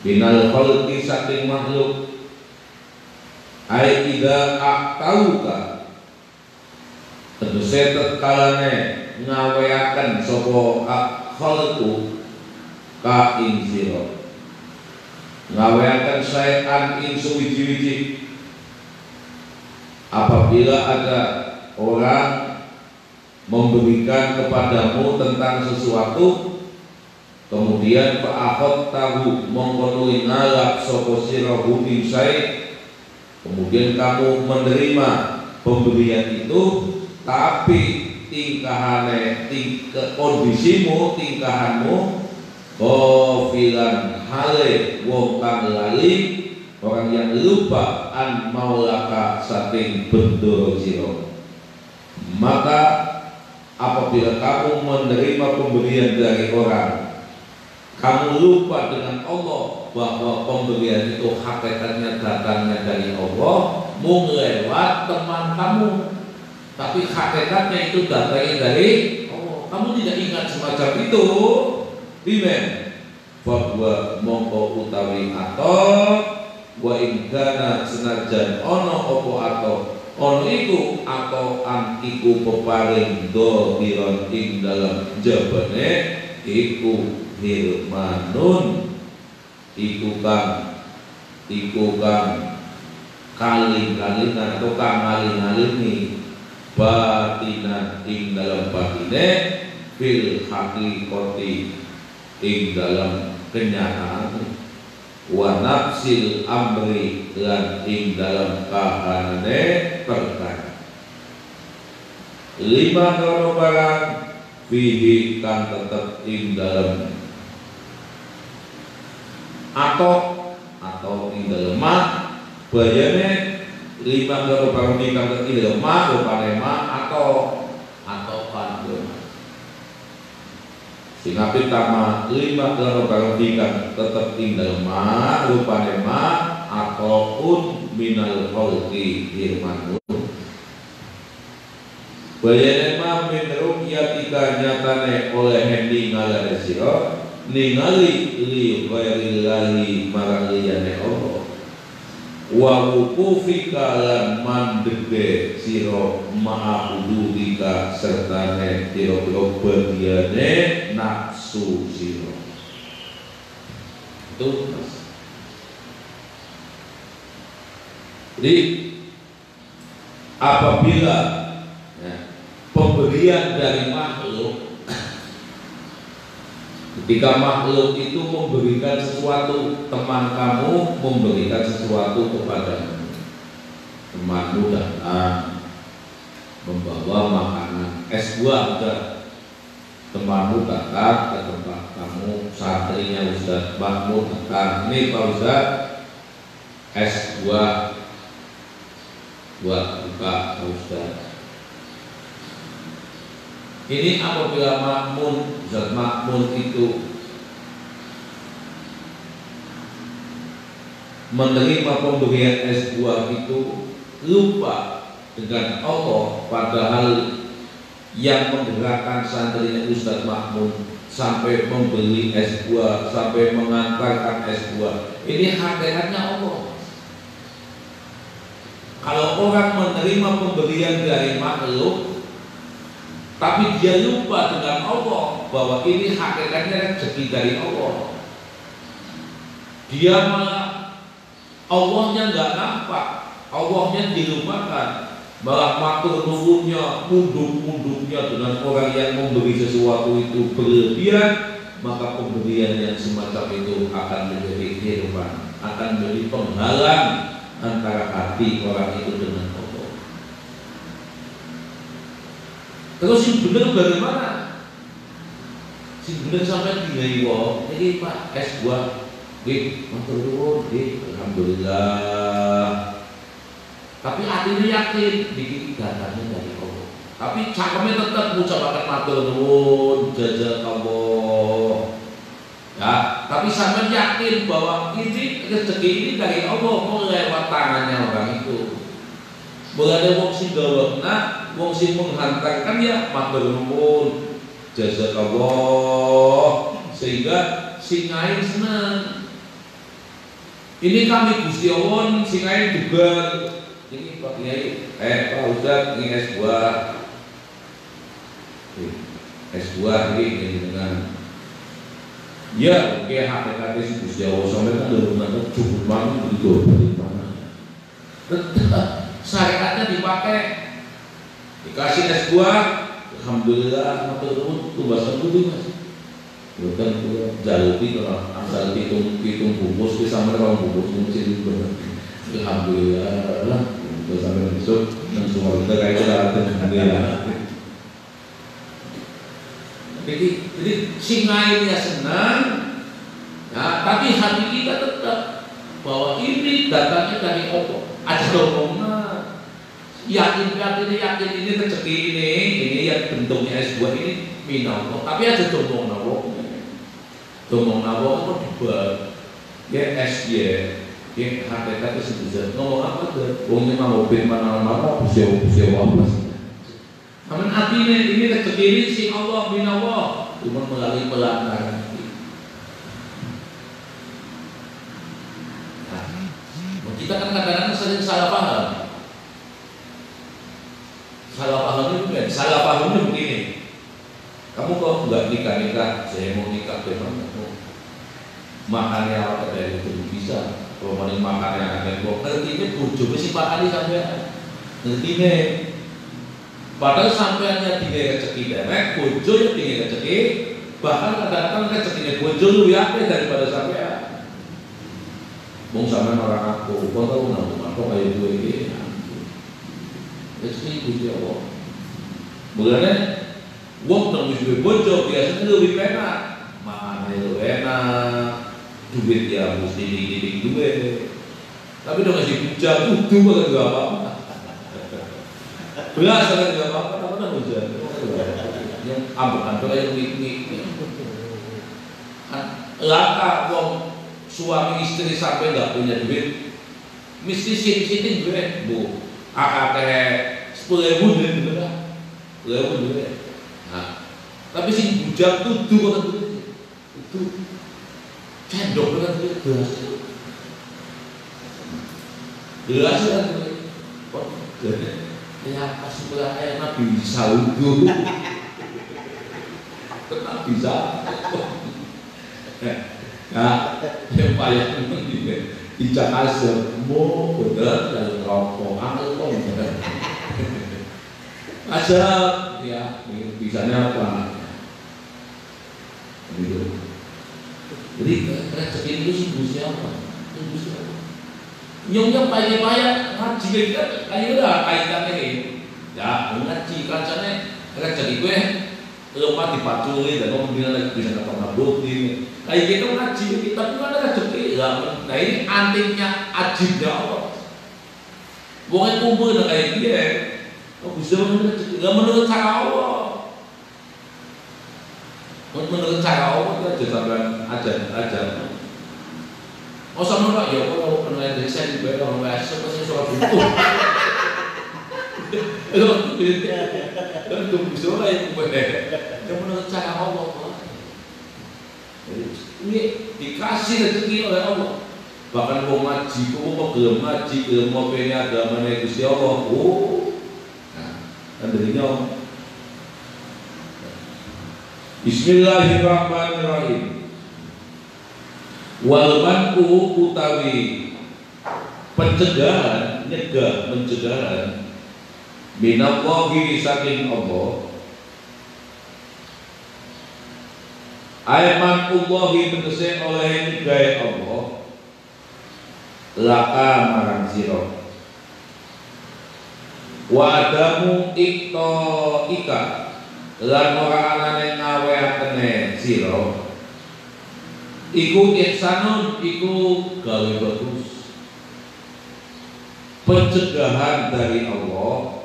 binal khalqi saking makhluk ai ida aktauka tegese tetkalane ngaweaken sapa khalqu ka ing sira ngaweaken saean ing suwiji-wiji. Apabila ada orang memberikan kepadamu tentang sesuatu, kemudian fa'akhad tahu mongkonui ngalap sapa sira ing sae, kemudian kamu menerima pemberian itu, tapi tingkahane kondisimu, tingkahanmu Kofilan hale wong kang lali, orang yang lupa an maulaka saking bendoro siro. Maka apabila kamu menerima pemberian dari orang, kamu lupa dengan Allah bahwa pemberian itu hakikatnya datangnya dari Allah, mau lewat teman kamu, tapi hakikatnya itu datangnya dari Allah. Kamu tidak ingat semacam itu. Bimen bahwa mongko utawi atau wa ingkana senajan ono opo atau ono iku atau an iku peparing dohiron ing dalam jabane iku hirmanun iku kang kaling-kalingan atau kang ngaling-ngalingi batinan ing dalam batine fil haqiqati ing dalam kenyataan wa nafsil amri lan ing dalam kahanane perkara. lima krono barang fihi kang tetep ing dalem atau ing dalem bayane lima krono barang fihi kang tetep ing dalem rupane atau pandu sing apit tama lima krono barang fihi kang tetep ing dalem rupane ataupun minal kholqi firman bayane min ru'yatika nyatane oleh ningali sira ningali li ghairillahi marang liyane Allah wa wukufika lan mandege sira ma'budika sertane pira-pira bagiane nafsu sira itu. Jadi apabila pemberian dari makhluk, ketika makhluk itu memberikan sesuatu, teman kamu memberikan sesuatu kepadamu, temanmu datang membawa makanan es buah, temanmu datang ke tempat kamu, santrinya Ustaz Mahmud datang, ini Pak Ustaz es buah buat buka Pak Ustaz. Ini apabila Zat Makmun itu menerima pemberian es buah itu lupa dengan Allah, padahal yang menggerakkan santrinya Ustaz Makmun sampai membeli es buah, sampai mengantarkan es buah, ini hakikatnya Allah. Kalau orang menerima pemberian dari makhluk tapi dia lupa dengan Allah bahwa ini hakikatnya rezeki dari Allah, dia malah Allahnya nggak nampak, Allahnya dilupakan, malah matur nuwunnya, munduk-munduknya dengan orang yang memberi sesuatu itu berlebihan, maka pemberian yang semacam itu akan menjadi kehidupan, akan menjadi penghalang antara hati orang itu dengan Allah. Terus yang benar bagaimana? Si benar sampai dinai wong, ini Pak es buah, matur nuwun, alhamdulillah. Tapi hatinya yakin dikit datangnya dari Allah. Tapi cakemnya tetap mengucapkan matur nuwun, jazakallah. Ya, tapi sampai yakin bahwa ini rezeki ini dari Allah, mau lewat tangannya orang itu. Boleh ada wong sing gawakna, wong sing menghantarkan ya matur nuwun, jazakallah, sehingga sing lain senang. Ini kami Gusti Allah, sing lain juga. Ini Pak Kiai, Pak Ustaz, ini es buah. Es buah ini dengan ya, oke, hakikatnya si Gusti Allah sampai kan dalam cukup banget begitu dari mana. Tetap syariatnya dipakai, dikasih es buah, alhamdulillah, matur nuwun, tumbasan kudu Mas. Bukan jalupi kalau asal pitung bungkus ke sama orang bungkus mungkin benar. Alhamdulillah lah, terus sampai besok dan semua kita kayak kita alhamdulillah. Jadi singainnya senang, ya, tapi hati kita tetap bahwa ini datangnya dari Allah. Ada dorongan, yakin ini rezeki ini yang bentuknya es buah ini minallah. Tapi ada domong nawa apa dibuat, ya es ya hakikatnya sebesar ngomong apa tuh? Wongnya mau mobil mana busewa apa sih? Namun artinya ini rezeki ini si Allah minallah, cuma melalui pelanggaran. Nah, kita kan kadang-kadang sering salah paham. Salah pahamnya begini. Kamu kok nggak nikah, saya mau nikah dengan kamu. Makannya apa dari itu bisa. Kalau mau makannya ada kok ngerti ini bojo si pakali sampai ngerti ini. Padahal sampeannya tinggal rezeki derek, bojo yang tinggal rezeki, bahkan kadang-kadang rezekinya bojo lebih apik daripada sampean. Bung sampean orang aku, kau tahu nggak? Kau kayak gue ini. Rezeki Gusti Allah. Mulane wong nang wis duwe bojo biasanya lebih penak. Mana itu enak. Duit ya mesti dikirim duit. Tapi dong ngasih bujang kudu kan enggak apa-apa. Belas kan enggak apa-apa, apa bujang. Yang ambek-ambek yang mik-mik. Laka wong suami istri sampai enggak punya duit, mesti siting-siting duit, Bu. Akake 10.000 duit gitu lah. 10.000 duit. Nah, tapi sing bujang kudu kan duit. Itu cendok kan duit belas. Belas kan duit. Kok ya pas sebelah ayat Nabi Saudul. Tetap bisa. Nah, yang paling di Jakarta mau bener dan rokok, angkel kok bener. Aja, ya, bisanya apa? Gitu. Jadi rezeki itu sih siapa? Nyongnya payah-payah ngaji kita, ayo lah kaitannya ini. Ya, ngaji kancane rezeki gue. Lupa dipaculi dan kemudian lagi bisa ketemu bukti. Kayak gitu ngaji kita pun ada rezeki. Nah ini antiknya ajibnya Allah. Bukan kumpul dengan kayak dia. Oh bisa rezeki. Gak menurut cara Allah. Menurut cara Allah kita juga ajar. Oh sama nggak ya kalau penuh dari saya dibayar orang biasa pasti soal butuh. Itu bisa lah yang menurut cara Allah. Ini dikasih rezeki oleh Allah. Bahkan mau ngaji, mau gelem ngaji, gelem mau pengen agama Gusti Allah. Oh, nah, kan darinya. Bismillahirrahmanirrahim. Wal manku utawi pencegahan, mencegahan minallahi saking Allah. Aymankullahi tegese oleh gawe Allah laka marang sira. Wa adamu ikto ika lan ora anane ngawehane sira. Iku ihsanun, iku gawe bagus. Pencegahan dari Allah.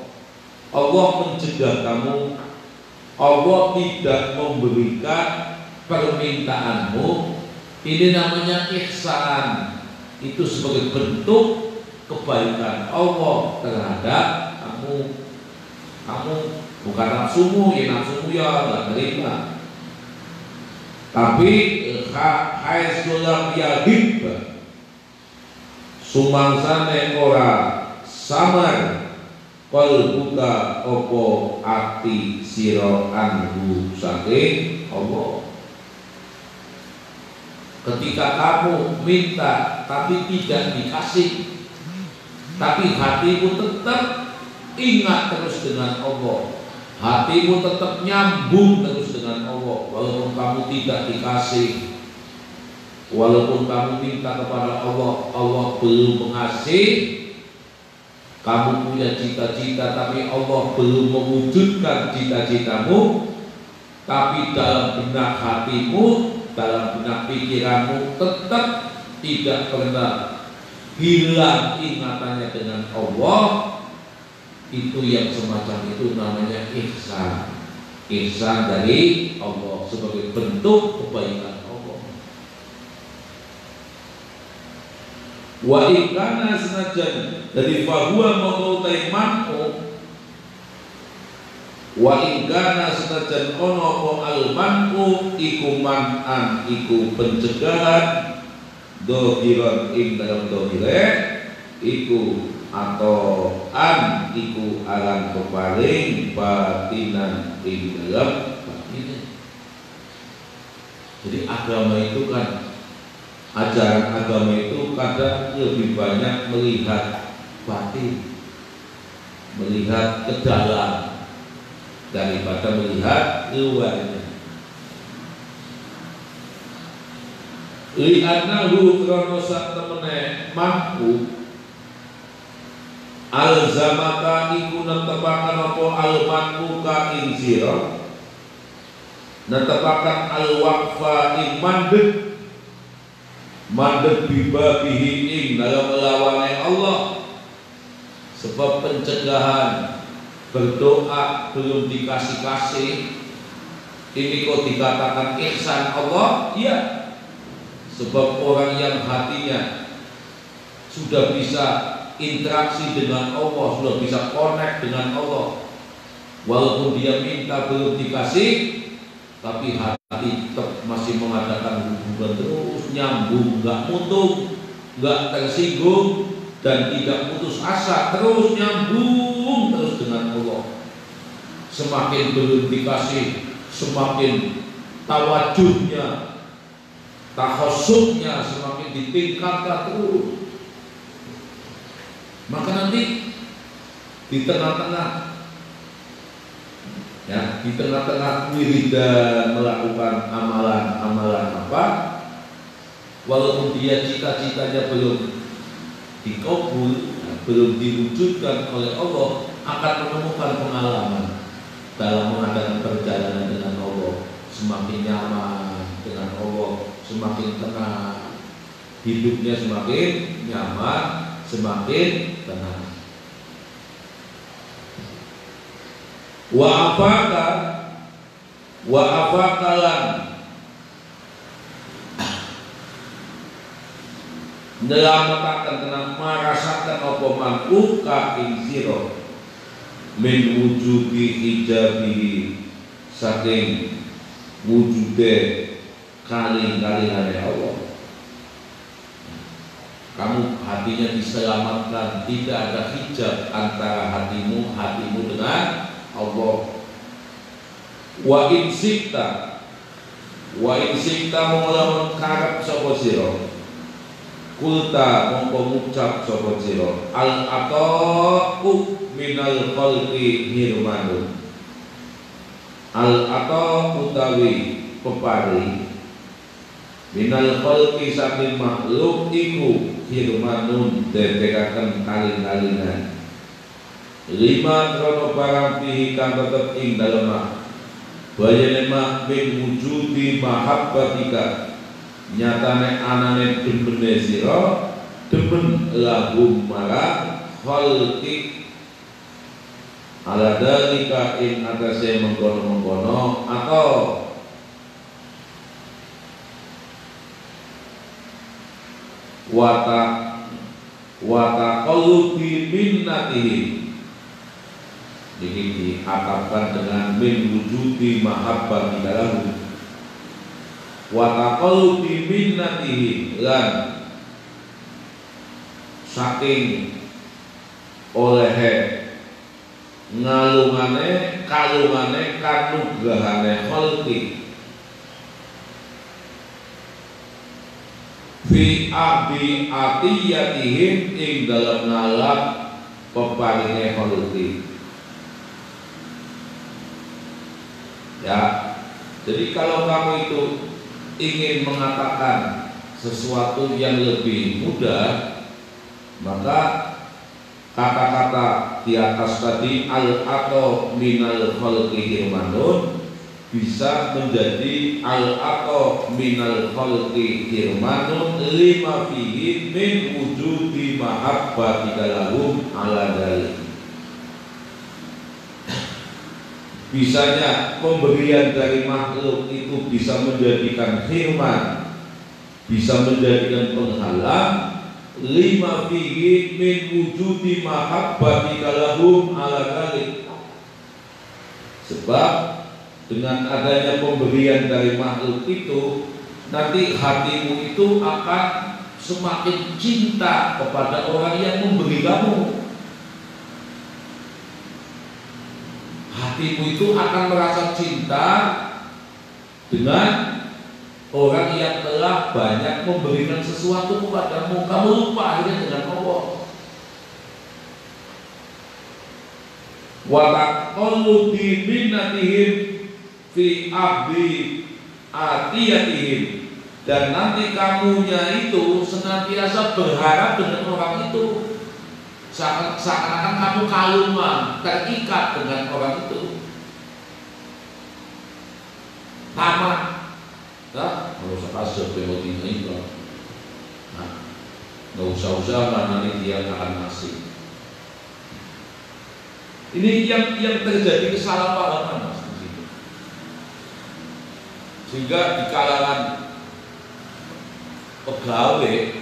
Allah mencegah kamu. Allah tidak memberikan permintaanmu. Ini namanya ihsan. Itu sebagai bentuk kebaikan Allah terhadap kamu. Kamu bukan nafsumu, ya nafsumu ya nggak terima. Tapi haitsulam yahib sumangsane ora samar qalbuka opo ati sira anhu saking Allah. Ketika kamu minta tapi tidak dikasih, tapi hatimu tetap ingat terus dengan Allah, hatimu tetap nyambung terus dengan Allah, walaupun kamu tidak dikasih, walaupun kamu minta kepada Allah, Allah belum mengasih. Kamu punya cita-cita tapi Allah belum mewujudkan cita-citamu, tapi dalam benak hatimu, dalam benak pikiranmu tetap tidak pernah hilang ingatannya dengan Allah. Itu yang semacam itu namanya ihsan. Ihsan dari Allah sebagai bentuk kebaikan Allah. Wa ikana senajan dari fahuwa mengautai man'u. Wa ikana senajan ono po al man'u iku man'an iku pencegahan dohiran ing dalam dohire iku atau an iku alam kepaling batinan ing dalam batin. Jadi agama itu kan, ajaran agama itu kadang lebih banyak melihat batin, melihat ke dalam daripada melihat luarnya. Li'annahu krono sak temene mampu Alzamaka iku netepaken apa almanmuka ing sira, netepaken alwaqfa ing mandeg bibabihi ing dalam melawane Allah. Sebab pencegahan berdoa belum dikasih-kasih ini kok dikatakan ihsan Allah? Iya. Sebab orang yang hatinya sudah bisa interaksi dengan Allah, sudah bisa connect dengan Allah, walaupun dia minta belum dikasih, tapi hati tetap masih mengadakan hubungan terus nyambung, nggak mutung, nggak tersinggung, dan tidak putus asa, terus nyambung terus dengan Allah. Semakin belum dikasih, semakin tawajuhnya, takhasuknya semakin ditingkatkan terus. Maka nanti di tengah-tengah, ya, di tengah-tengah wiridan melakukan amalan-amalan apa, walaupun dia cita-citanya belum dikabul, belum diwujudkan oleh Allah, akan menemukan pengalaman dalam mengadakan perjalanan dengan Allah, semakin nyaman dengan Allah, semakin tenang, hidupnya semakin nyaman, semakin tenang. Wa afakalan nelamataken kena marasaken apa man'uka ing sira min wujudi hijabihi, saking wujude kaling-kalingane Allah. Kamu hatinya diselamatkan, tidak ada hijab antara hatimu dengan Allah. Wa in sikta mulamun karep sapa sira, kulta mongko ngucap sapa sira, al ataqu minal khalqi hirmanun. Al ataqu utawi pepari minal khalqi saking makhluk iku hirmanun dedekaken kaling-kalingan. Lima krono barang pihi kang tetep ing dalem bayane mak min wujudi mahabbatika, nyatane anane dembene sira demen lahum marang khalqi, ala dalika ing atase mengkono-mengkono atau wata qalubi minnatihim. Ini diatapkan dengan min wujudi mahabbati dalam wata qalubi minnatihim, lan saking olehe kalungane kanugrahane khalqi fi abi atiyatihim ing dalam ngalap peparinge khalqi. Ya, jadi kalau kamu itu ingin mengatakan sesuatu yang lebih mudah, maka kata-kata di atas tadi al atau minal khalqi hirmanun bisa menjadi al atau minal khalqi hirmanun lima fihi min wujudi mahabbati lahum ala dalik. Bisanya pemberian dari makhluk itu bisa menjadikan firman, bisa menjadikan penghalang. Lima fihi min wujudi mahabbati lahum ala dalik. Sebab dengan adanya pemberian dari makhluk itu, nanti hatimu itu akan semakin cinta kepada orang yang memberi kamu. Hatimu itu akan merasa cinta dengan orang yang telah banyak memberikan sesuatu kepadamu. Kamu lupa akhirnya dengan Allah. Wa taqallu bi minnatihim fi abdi atiyatihim, dan nanti kamunya itu senantiasa berharap dengan orang itu. Seakan-akan kamu kalungan, terikat dengan orang itu. Tamat, nah, kalau sekasih pemotin itu, nah, nggak usah nanti dia akan ngasih. Ini yang terjadi kesalahpahaman, Mas, di situ. Sehingga di kalangan pegawai,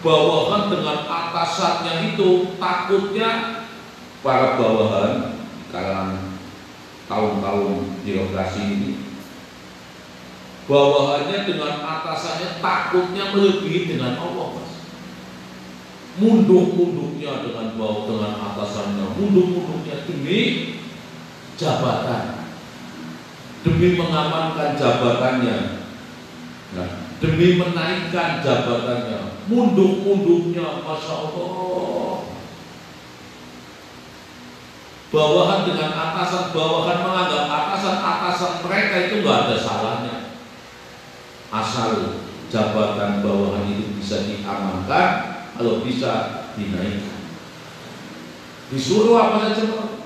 bawahan dengan atasannya itu takutnya para bawahan kalangan tahun-tahun birokrasi ini, bawahannya dengan atasannya takutnya melebihi dengan Allah, Mas. Munduk-munduknya dengan atasannya, munduk-munduknya demi jabatan, demi mengamankan jabatannya, nah, demi menaikkan jabatannya, munduk-munduknya, Masya Allah. Bawahan dengan atasan, bawahan menganggap atasan mereka itu nggak ada salahnya, asal jabatan bawahan itu bisa diamankan, kalau bisa dinaikkan. Disuruh apa saja.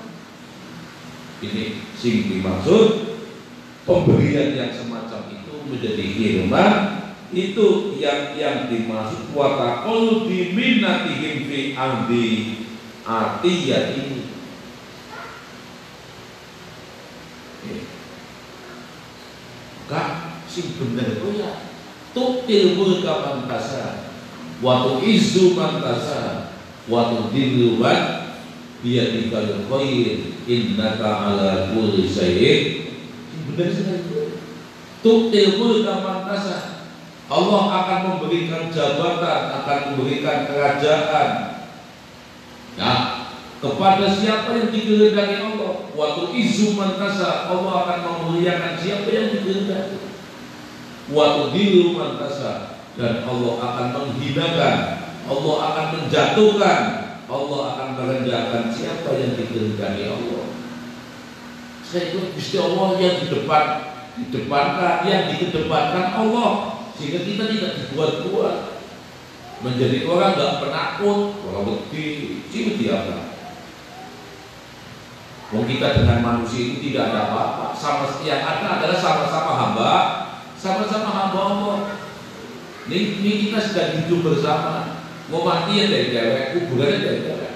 Ini sing dimaksud pemberian yang semacam itu menjadi firman, itu yang dimaksud wa taqul bi minnatihim fi amdi atiyati. Kak, sing bener itu ya tuktil mulka man tasha wa tu'izzu man tasha wa tudhillu man biyadikal khair innaka ala kulli syai'in. Benar sekali. Tuktil mulka man tasha, Allah akan memberikan jabatan, akan memberikan kerajaan, ya, kepada siapa yang dikehendaki Allah. Waktu izu mantasa, Allah akan memuliakan siapa yang dikehendaki. Waktu dilu mantasa, dan Allah akan menghinakan, Allah akan menjatuhkan, Allah akan merendahkan siapa yang dikehendaki Allah. Saya ikut Gusti Allah yang didepankan, yang dikedepankan Allah, sehingga kita tidak dibuat-buat menjadi orang nggak penakut, orang wedi apa. Wong kita dengan manusia itu tidak ada apa-apa. Yang ada adalah sama-sama hamba Allah. Ini kita sedang hidup bersama. Mau mati ya dari dewek, kuburannya dari dewek.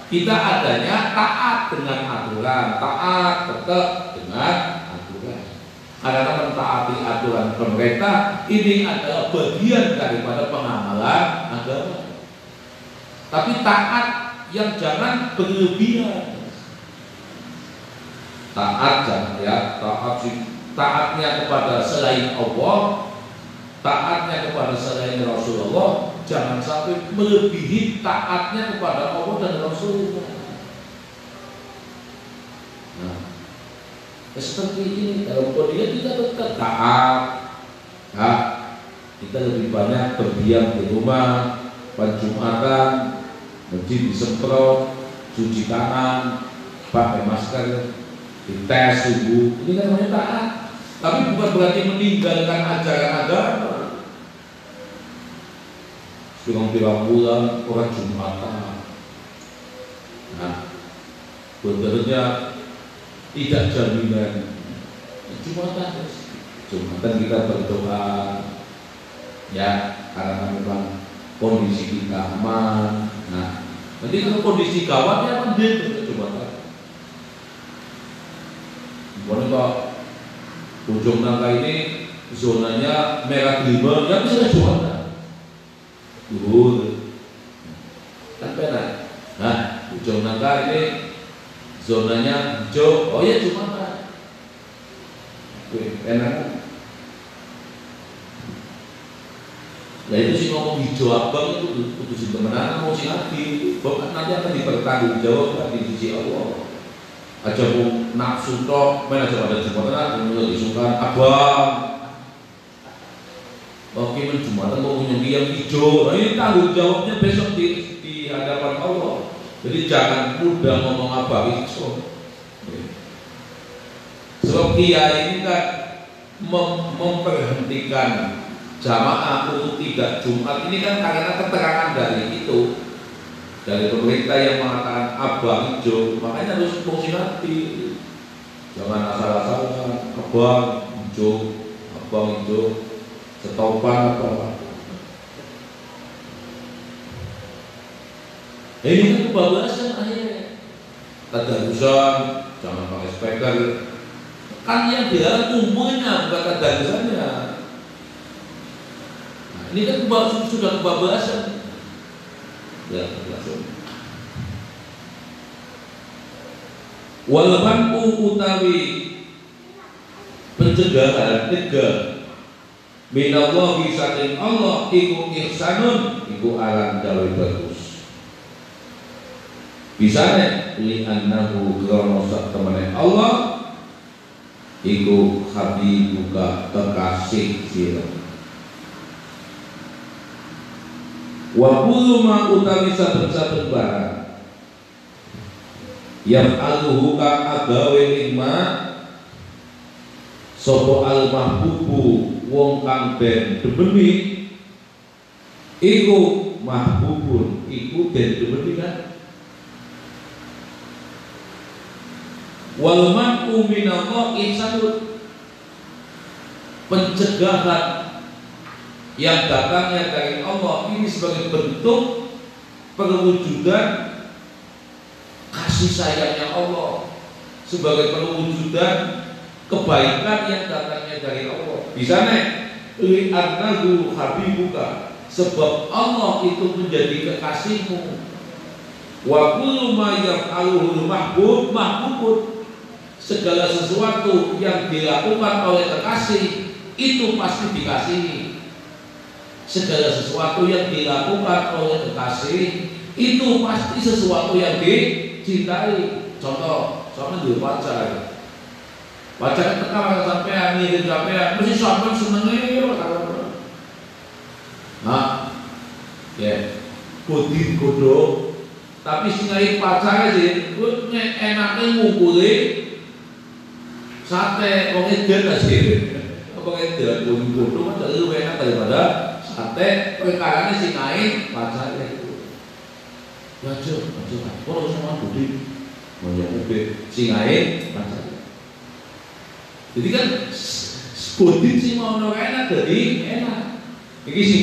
Kita adanya taat dengan aturan, taat tetap dengan aturan. Karena mentaati aturan pemerintah ini adalah bagian daripada pengamalan agama. Tapi taat yang jangan berlebihan. Taatnya kepada selain Allah, taatnya kepada selain Rasulullah, jangan sampai melebihi taatnya kepada Allah dan Rasulullah. Nah, seperti ini dalam kondisi kita tetap taat. Nah, kita lebih banyak berdiam di rumah, Jumatan, masjid disemprot, cuci tangan, pakai masker, dites suhu. Ini kan namanya taat. Tapi bukan berarti meninggalkan ajaran agama. Bilang-bilang bulan orang Jumatan. Nah, benernya tidak jaminan. Jumatan kita berdoa, ya, karena memang kondisi kita aman. Nah, nanti kalau kondisi gawat ya mending Jumatan. Boleh kok ujung nangka ini zonanya merah lima, ya bisa Jumatan. Kan benar. Nah, ujung nangka ini zonanya hijau, oh ya Jumatan. Enak. Nah itu sih ngomong hijau abang itu putusin temenan mau si nabi, bahkan nanti akan dipertanggungjawabkan di sisi Allah. Aja pun nafsu tok, main aja pada Jumatan, kemudian disukan abang. Oke, Jumatan mau nyengki yang hijau, nah ini tanggung jawabnya besok di hadapan Allah. Jadi jangan mudah ngomong abang hijau. Sebab kiai ini kan memperhentikan jamaah untuk tidak Jumat ini kan karena keterangan dari itu, dari pemerintah yang mengatakan abang hijau, makanya harus fungsi nanti. Jangan asal-asalan abang hijau, setopan apa. Ini kan kebablasan akhirnya. Tadarusan, jangan pakai speaker. Kan yang dia umumnya bukan tadarusannya. Nah, ini kan sudah kebablasan. Ya, langsung. Walaupun utawi pencegahan minallahi saking Allah iku ihsanun iku aran gawe bagus. Bisane li annahu krono sak temene Allah iku habibuka kekasih sira. Wa kullu ma utawi saben-saben barang yang aluhu kang agawe lima sapa al mahbubu wong kang ben demeni iku mahbubun iku ben demeni kan wal ma'u minallah ihsanun pencegahan yang datangnya dari Allah ini sebagai bentuk perwujudan kasih sayangnya Allah, sebagai perwujudan kebaikan yang datangnya dari Allah. Di sana li'annahu habibuka, sebab Allah itu menjadi kekasihmu. Wa kullu ma yaf'aluhu mahbubun, segala sesuatu yang dilakukan oleh kekasih itu pasti dikasihi. Segala sesuatu yang dilakukan oleh kekasih itu pasti sesuatu yang dicintai. Contoh, sama dia pacar tekan sampean ngirim sampean mesti sampean senenge nah ya kodin kodok tapi sing pacar sih enaknya ngukuli sate wong edan sih wong edan kodin kodok kan lebih enak daripada sate perkarane sing naik pacarnya itu wajar kalau sama budi mau nyampe sing naik pacarnya jadi kan bodin sing mau enak jadi enak ini sing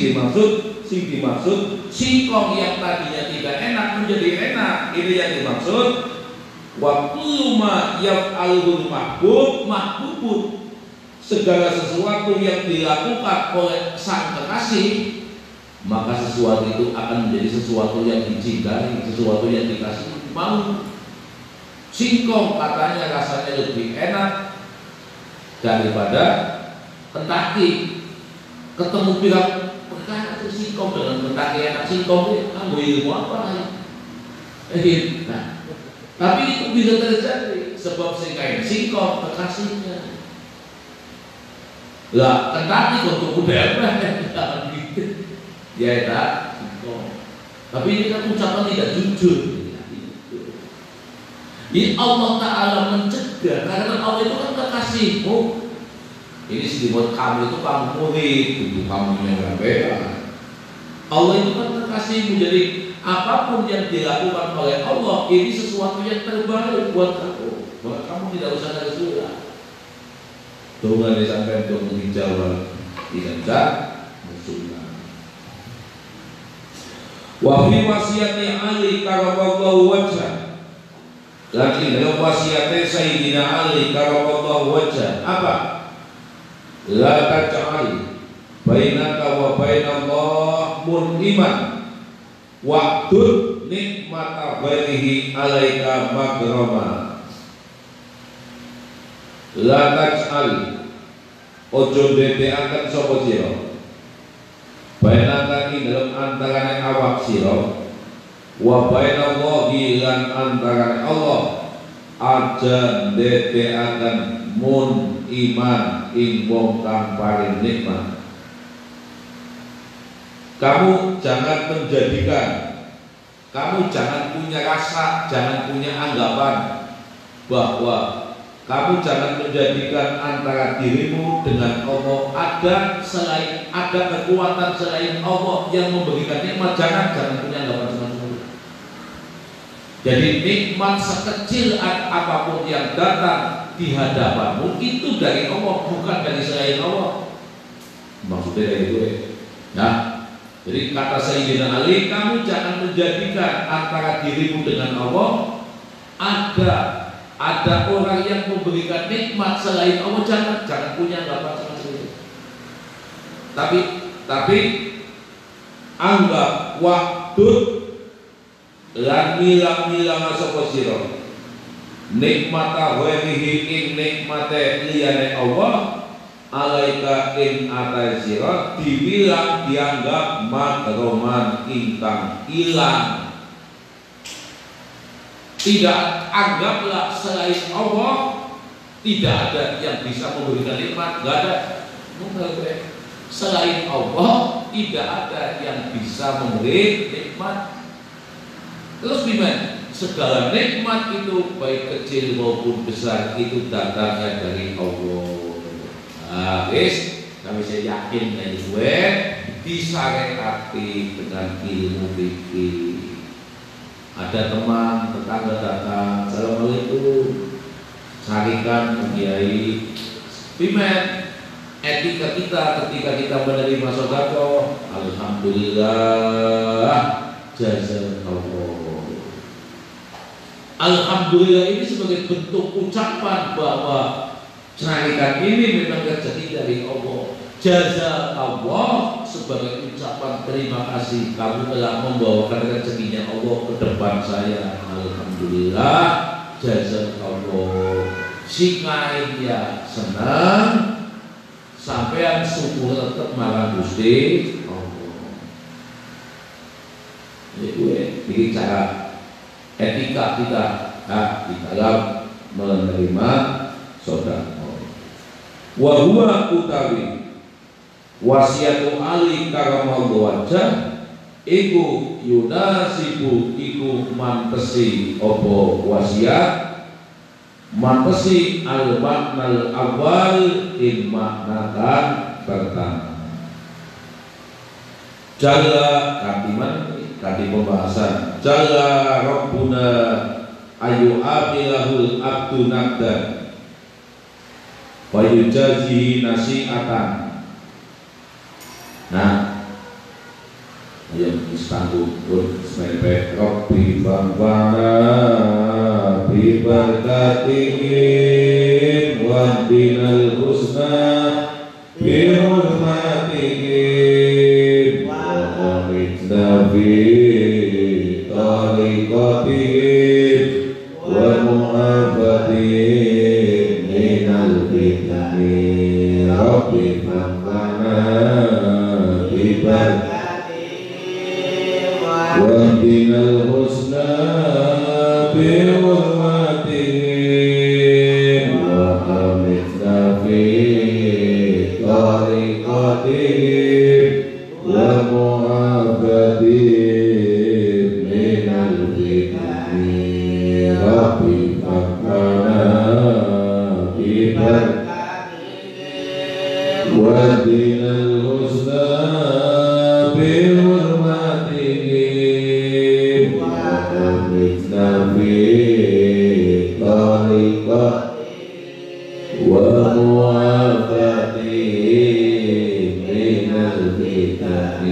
dimaksud singkong yang tadinya tidak enak menjadi enak ini yang dimaksud wa kullu ma yaf'aluhu mahbubun segala sesuatu yang dilakukan oleh sang kekasih maka sesuatu itu akan menjadi sesuatu yang dicintai, sesuatu yang dikasih mau. Singkong katanya rasanya lebih enak daripada Kentucky. Ketemu pihak perkara itu singkong dengan Kentucky enak singkong itu ambil ilmu apa ya? Nah, tapi itu bisa terjadi sebab singkong kekasihnya. Lah Kentucky untuk udara ya tak singkong. Tapi ini kan ucapan tidak jujur. Ini Allah Ta'ala mencegah karena Allah itu kan kekasihmu. Ini sih buat kamu itu kamu murid, itu kamu yang berbeda. Allah itu kan kekasihmu, jadi apapun yang dilakukan oleh Allah ini sesuatu yang terbaik buat kamu. Buat kamu tidak usah tersulah. Tuhan disampaikan untuk menjawab tidak musuhnya. Wa fi wasiyati Ali karamallahu wajhah. Lagi dalam wasiatnya Sayyidina Ali karamallahu wajhah apa? La taj'al bainaka wa bainallah mun'iman wa'dud nikmata bainihi alaika magrama. La taj'al ojo dedeaken sapa sira bainaka ing dalam antarané awak sira wa bainallahi lan antarané Allah aja dedeaken mun iman ing wong kang paling nikmat. Kamu jangan punya rasa, jangan punya anggapan bahwa kamu jangan menjadikan antara dirimu dengan Allah ada ada kekuatan selain Allah yang memberikan nikmat, jangan punya anggapan semacam itu. Jadi nikmat sekecil apapun yang datang di hadapanmu itu dari Allah, bukan dari selain Allah. Maksudnya dari itu ya. Jadi kata Sayyidina Ali, kamu jangan menjadikan antara dirimu dengan Allah ada orang yang memberikan nikmat selain Allah, jangan punya anggapan semacam itu. Tapi anggap waktu lan milang-milang sapa sira nikmata ghairihi ing nikmate liyane Allah alaika ing atai sira dibilang dianggap madroman ingkang ilang. Tidak, anggaplah selain Allah tidak ada yang bisa memberikan nikmat, enggak ada. Selain Allah tidak ada yang bisa memberi nikmat. Terus gimana? Segala nikmat itu baik kecil maupun besar itu datangnya dari Allah. Nah, guys, kami saya yakin dari gue disyariati dengan ilmu fikih. Ada teman tetangga datang, assalamualaikum, carikan kiai. Pimen, etika kita ketika kita menerima sedekah, alhamdulillah, jazakallah. Alhamdulillah ini sebagai bentuk ucapan bahwa carikan ini memang rezeki dari Allah. Jazakallah sebagai ucapan terima kasih kamu telah membawakan rezekinya Allah ke depan saya. Alhamdulillah, jazakallah. Si kain ya senang, sampean syukur tetap marang Gusti Allah. Ini cara etika kita di dalam menerima sedekah. Wa huwa utawi wasiatu Ali karamallahu wajah iku yunasibu iku mantesi opo wasiat mantesi al maknal awal in maknakan pertama. Jalla kati pembahasan jalla rabbuna ayu abilahul abdu naqdan wa yujazihi nasi'atan. Nah, ayo istangku bismillah rabbi bangwana bi barakatin wa dinal husna bi hurmatin wa ridna bi tariqatin wa mu'afatin Rabbi Rabbana wa dinal husna bi hurmatin wa amitna fi tariqatin wa mu'afatin minal fitni Rabbi Rabbana bi ودين الحسنى بحرمته وأمتنا في طريقه ومعافاته من الفتن